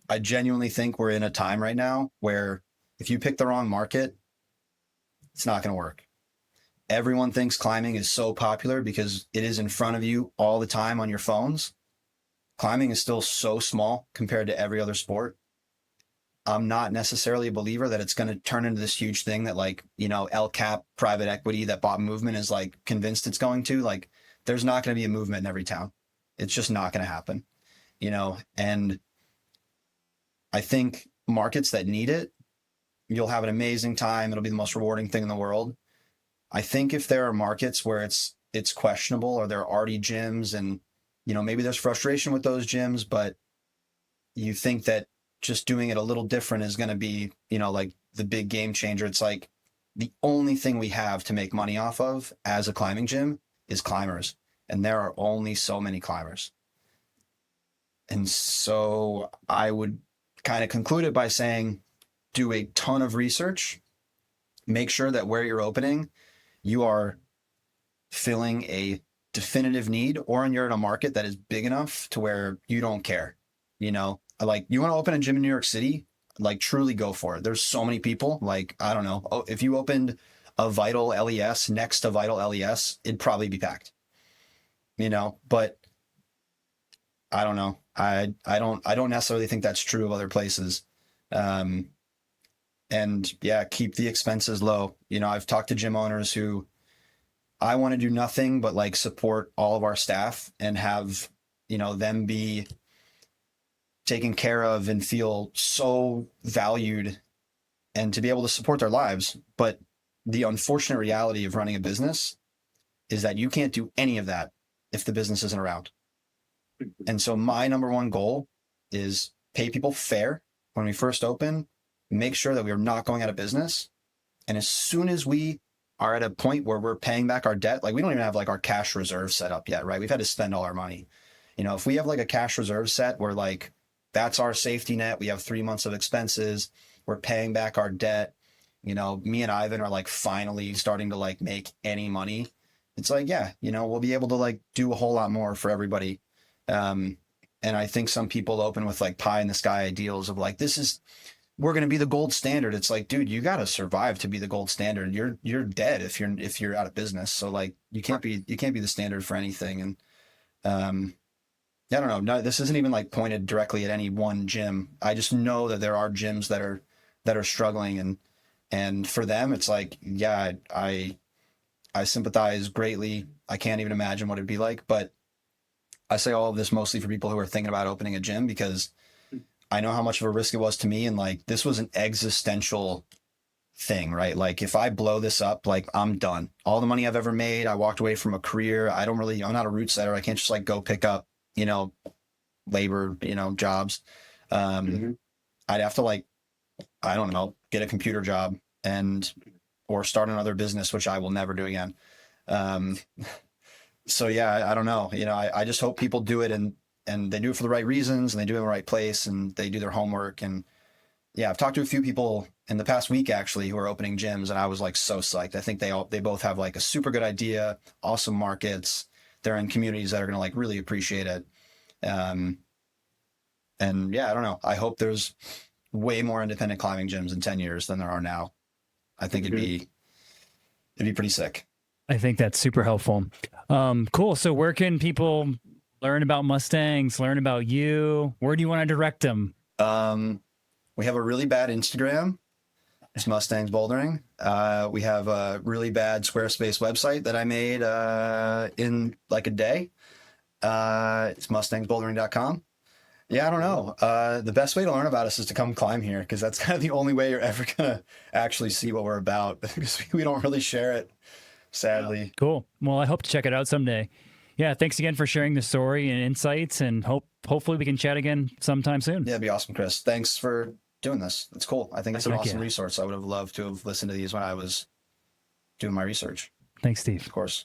I genuinely think we're in a time right now where if you pick the wrong market, it's not going to work. Everyone thinks climbing is so popular because it is in front of you all the time on your phones. Climbing is still so small compared to every other sport. I'm not necessarily a believer that it's going to turn into this huge thing that like, El Cap private equity that bought movement is like convinced it's going to. Like, there's not going to be a movement in every town. It's just not going to happen, and I think markets that need it, you'll have an amazing time. It'll be the most rewarding thing in the world. I think if there are markets where it's questionable, or there are already gyms and, maybe there's frustration with those gyms, but you think that just doing it a little different is going to be, like the big game changer. It's like the only thing we have to make money off of as a climbing gym is climbers. And there are only so many climbers. And so I would kind of conclude it by saying, do a ton of research, make sure that where you're opening, you are filling a definitive need, or you're in a market that is big enough to where you don't care. Like you want to open a gym in New York City, like truly go for it. There's so many people, like, I don't know. Oh, if you opened a Vital LES next to Vital LES, it'd probably be packed, but I don't know. I don't necessarily think that's true of other places. And yeah, keep the expenses low. I've talked to gym owners who I want to do nothing but like support all of our staff and have, them be taken care of and feel so valued and to be able to support their lives. But the unfortunate reality of running a business is that you can't do any of that if the business isn't around. And so my number one goal is pay people fair when we first open, make sure that we are not going out of business. And as soon as we are at a point where we're paying back our debt, like we don't even have like our cash reserve set up yet, right? We've had to spend all our money. If we have like a cash reserve set where like that's our safety net. We have 3 months of expenses. We're paying back our debt. You know, me and Ivan are like finally starting to like make any money. It's like, yeah, you know, we'll be able to like do a whole lot more for everybody. And I think some people open with like pie in the sky ideals of like, we're going to be the gold standard. It's like, dude, you got to survive to be the gold standard. You're dead if you're out of business. So like, you can't be the standard for anything. And, I don't know. No, this isn't even like pointed directly at any one gym. I just know that there are gyms that are struggling, and for them, it's like, yeah, I sympathize greatly. I can't even imagine what it'd be like, but I say all of this mostly for people who are thinking about opening a gym, because I know how much of a risk it was to me. And like, this was an existential thing, right? Like if I blow this up, like I'm done. All the money I've ever made, I walked away from a career. I'm not a route setter. I can't just like go pick up, you know, labor, you know, jobs. I'd have to like, I don't know, get a computer job or start another business, which I will never do again. So yeah, I don't know. You know, I just hope people do it and they do it for the right reasons, and they do it in the right place, and they do their homework. And yeah, I've talked to a few people in the past week actually who are opening gyms, and I was like so psyched. I think they both have like a super good idea, awesome markets. They're in communities that are going to like really appreciate it. And yeah, I don't know. I hope there's way more independent climbing gyms in 10 years than there are now. I think it'd be pretty sick. I think that's super helpful. Cool. So where can people learn about Mustangs, learn about you? Where do you want to direct them? We have a really bad Instagram. It's Mustangs Bouldering. We have a really bad Squarespace website that I made in like a day. It's mustangsbouldering.com. Yeah, I don't know. The best way to learn about us is to come climb here, because that's kind of the only way you're ever going to actually see what we're about, because we don't really share it, sadly. Cool. Well, I hope to check it out someday. Yeah, thanks again for sharing the story and insights, and hopefully we can chat again sometime soon. Yeah, it'd be awesome, Chris. Thanks for doing this. It's cool. I think it's an awesome Yeah. resource. I would have loved to have listened to these when I was doing my research. Thanks, Steve. Of course.